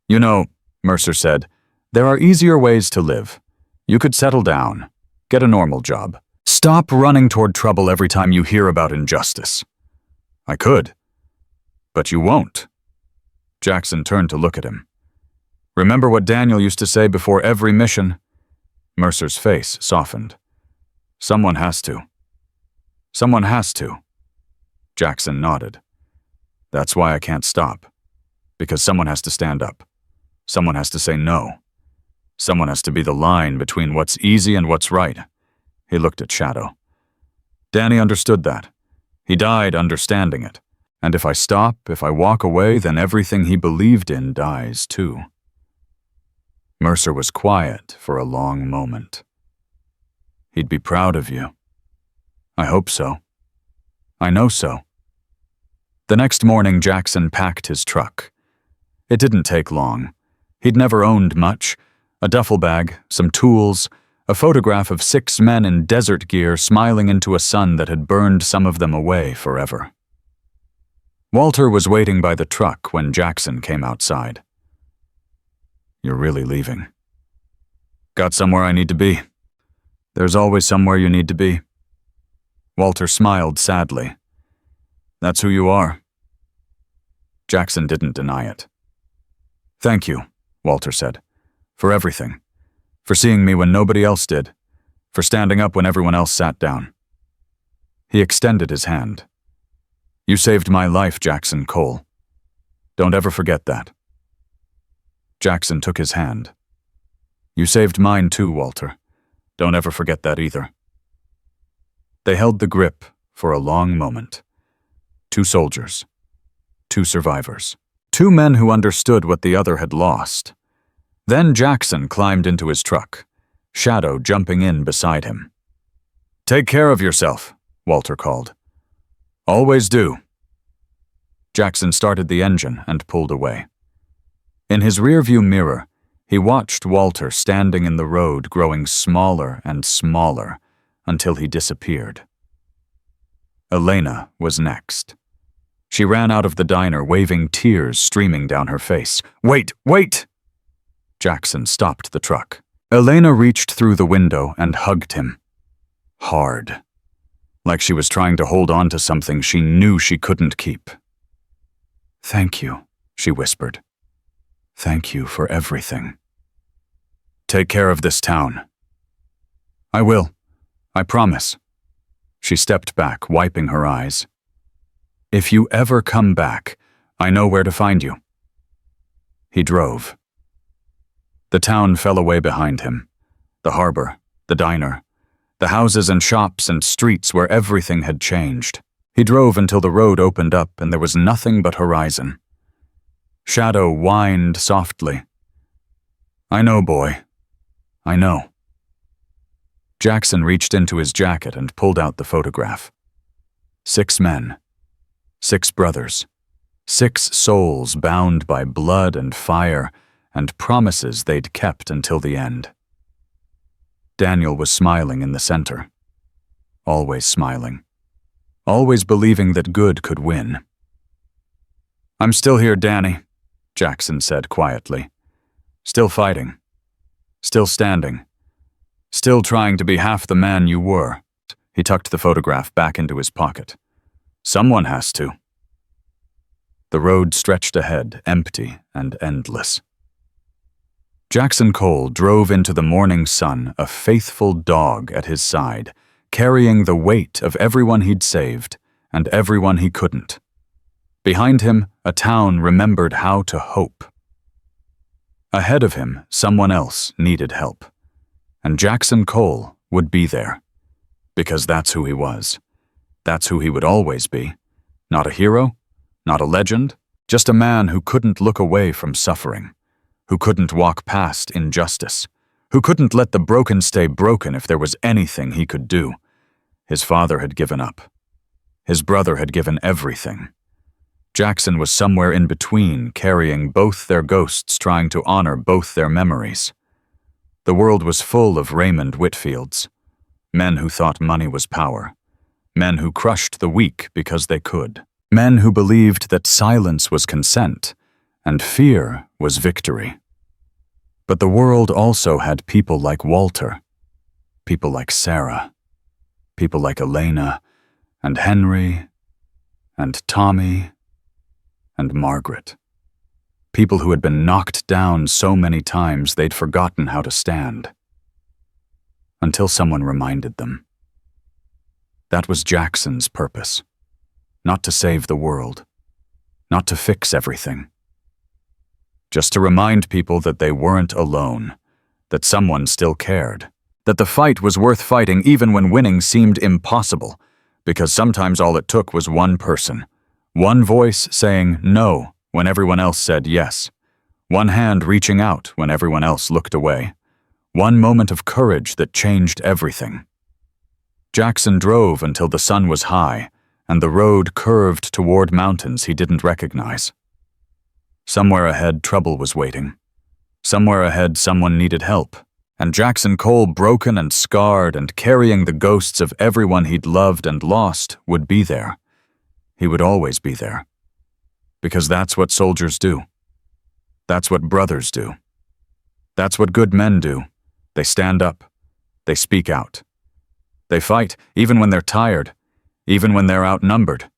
"You know," Mercer said, "there are easier ways to live. You could settle down, get a normal job. Stop running toward trouble every time you hear about injustice." "I could. But you won't." Jackson turned to look at him. "Remember what Daniel used to say before every mission?" Mercer's face softened. "Someone has to. Someone has to." Jackson nodded. "That's why I can't stop. Because someone has to stand up. Someone has to say no. Someone has to be the line between what's easy and what's right." He looked at Shadow. "Danny understood that. He died understanding it. And if I stop, if I walk away, then everything he believed in dies too." Mercer was quiet for a long moment. "He'd be proud of you." "I hope so. I know so." The next morning, Jackson packed his truck. It didn't take long. He'd never owned much. A duffel bag, some tools, a photograph of 6 men in desert gear smiling into a sun that had burned some of them away forever. Walter was waiting by the truck when Jackson came outside. "You're really leaving?" "Got somewhere I need to be." "There's always somewhere you need to be." Walter smiled sadly. "That's who you are." Jackson didn't deny it. "Thank you," Walter said, "for everything. For seeing me when nobody else did. For standing up when everyone else sat down." He extended his hand. "You saved my life, Jackson Cole. Don't ever forget that." Jackson took his hand. "You saved mine too, Walter. Don't ever forget that either." They held the grip for a long moment. Two soldiers. Two survivors. Two men who understood what the other had lost. Then Jackson climbed into his truck, Shadow jumping in beside him. "Take care of yourself," Walter called. "Always do." Jackson started the engine and pulled away. In his rearview mirror, he watched Walter standing in the road growing smaller and smaller until he disappeared. Elena was next. She ran out of the diner, waving, tears streaming down her face. "Wait, wait!" Jackson stopped the truck. Elena reached through the window and hugged him. Hard. Like she was trying to hold on to something she knew she couldn't keep. "Thank you," she whispered. "Thank you for everything." "Take care of this town." "I will. I promise." She stepped back, wiping her eyes. "If you ever come back, I know where to find you." He drove. The town fell away behind him. The harbor, the diner, the houses and shops and streets where everything had changed. He drove until the road opened up and there was nothing but horizon. Shadow whined softly. "I know, boy. I know." Jackson reached into his jacket and pulled out the photograph. 6 men. 6 brothers. 6 souls bound by blood and fire and promises they'd kept until the end. Daniel was smiling in the center. Always smiling. Always believing that good could win. "I'm still here, Danny," Jackson said quietly. "Still fighting. Still standing. Still trying to be half the man you were." He tucked the photograph back into his pocket. "Someone has to." The road stretched ahead, empty and endless. Jackson Cole drove into the morning sun, a faithful dog at his side, carrying the weight of everyone he'd saved and everyone he couldn't. Behind him, a town remembered how to hope. Ahead of him, someone else needed help. And Jackson Cole would be there. Because that's who he was. That's who he would always be. Not a hero, not a legend, just a man who couldn't look away from suffering, who couldn't walk past injustice, who couldn't let the broken stay broken if there was anything he could do. His father had given up. His brother had given everything. Jackson was somewhere in between, carrying both their ghosts, trying to honor both their memories. The world was full of Raymond Whitfields, men who thought money was power, men who crushed the weak because they could, men who believed that silence was consent and fear was victory. But the world also had people like Walter, people like Sarah, people like Elena and Henry and Tommy and Margaret. People who had been knocked down so many times they'd forgotten how to stand. Until someone reminded them. That was Jackson's purpose. Not to save the world. Not to fix everything. Just to remind people that they weren't alone. That someone still cared. That the fight was worth fighting even when winning seemed impossible. Because sometimes all it took was one person. One voice saying no when everyone else said yes. One hand reaching out when everyone else looked away. One moment of courage that changed everything. Jackson drove until the sun was high and the road curved toward mountains he didn't recognize. Somewhere ahead, trouble was waiting. Somewhere ahead, someone needed help. And Jackson Cole, broken and scarred and carrying the ghosts of everyone he'd loved and lost, would be there. He would always be there. Because that's what soldiers do. That's what brothers do. That's what good men do. They stand up. They speak out. They fight, even when they're tired, even when they're outnumbered.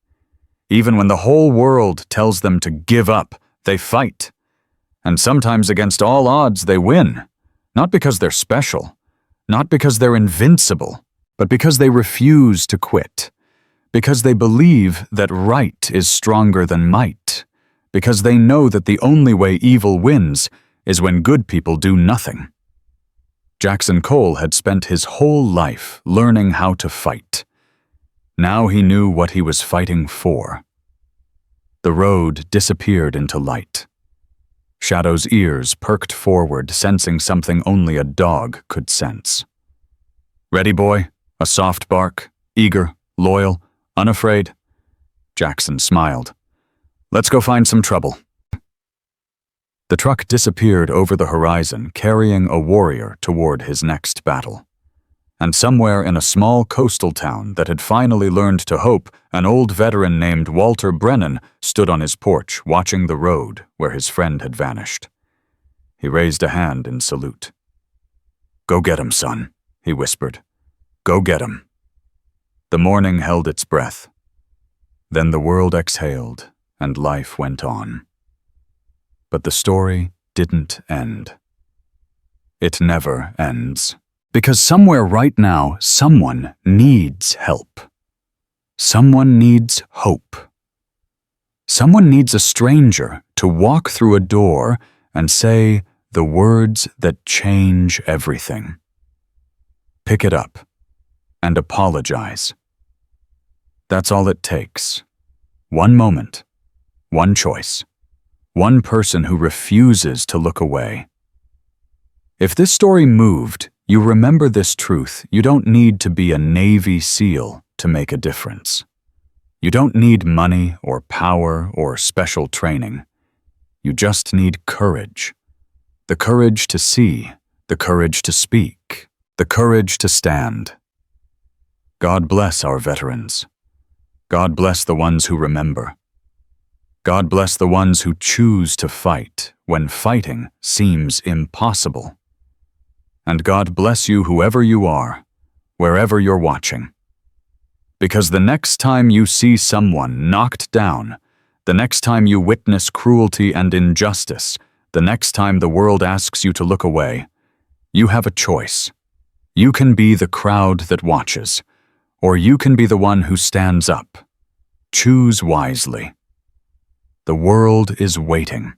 Even when the whole world tells them to give up, they fight. And sometimes against all odds they win, not because they're special, not because they're invincible, but because they refuse to quit, because they believe that right is stronger than might, because they know that the only way evil wins is when good people do nothing. Jackson Cole had spent his whole life learning how to fight. Now he knew what he was fighting for. The road disappeared into light. Shadow's ears perked forward, sensing something only a dog could sense. "Ready, boy?" A soft bark, eager, loyal, unafraid. Jackson smiled. "Let's go find some trouble." The truck disappeared over the horizon, carrying a warrior toward his next battle. And somewhere in a small coastal town that had finally learned to hope, an old veteran named Walter Brennan stood on his porch, watching the road where his friend had vanished. He raised a hand in salute. "Go get him, son," he whispered. "Go get him." The morning held its breath. Then the world exhaled, and life went on. But the story didn't end. It never ends. Because somewhere right now, someone needs help. Someone needs hope. Someone needs a stranger to walk through a door and say the words that change everything. Pick it up and apologize. That's all it takes. One moment, one choice, one person who refuses to look away. If this story moved, you remember this truth: you don't need to be a Navy SEAL to make a difference. You don't need money or power or special training. You just need courage. The courage to see, the courage to speak, the courage to stand. God bless our veterans. God bless the ones who remember. God bless the ones who choose to fight when fighting seems impossible. And God bless you, whoever you are, wherever you're watching. Because the next time you see someone knocked down, the next time you witness cruelty and injustice, the next time the world asks you to look away, you have a choice. You can be the crowd that watches, or you can be the one who stands up. Choose wisely. The world is waiting.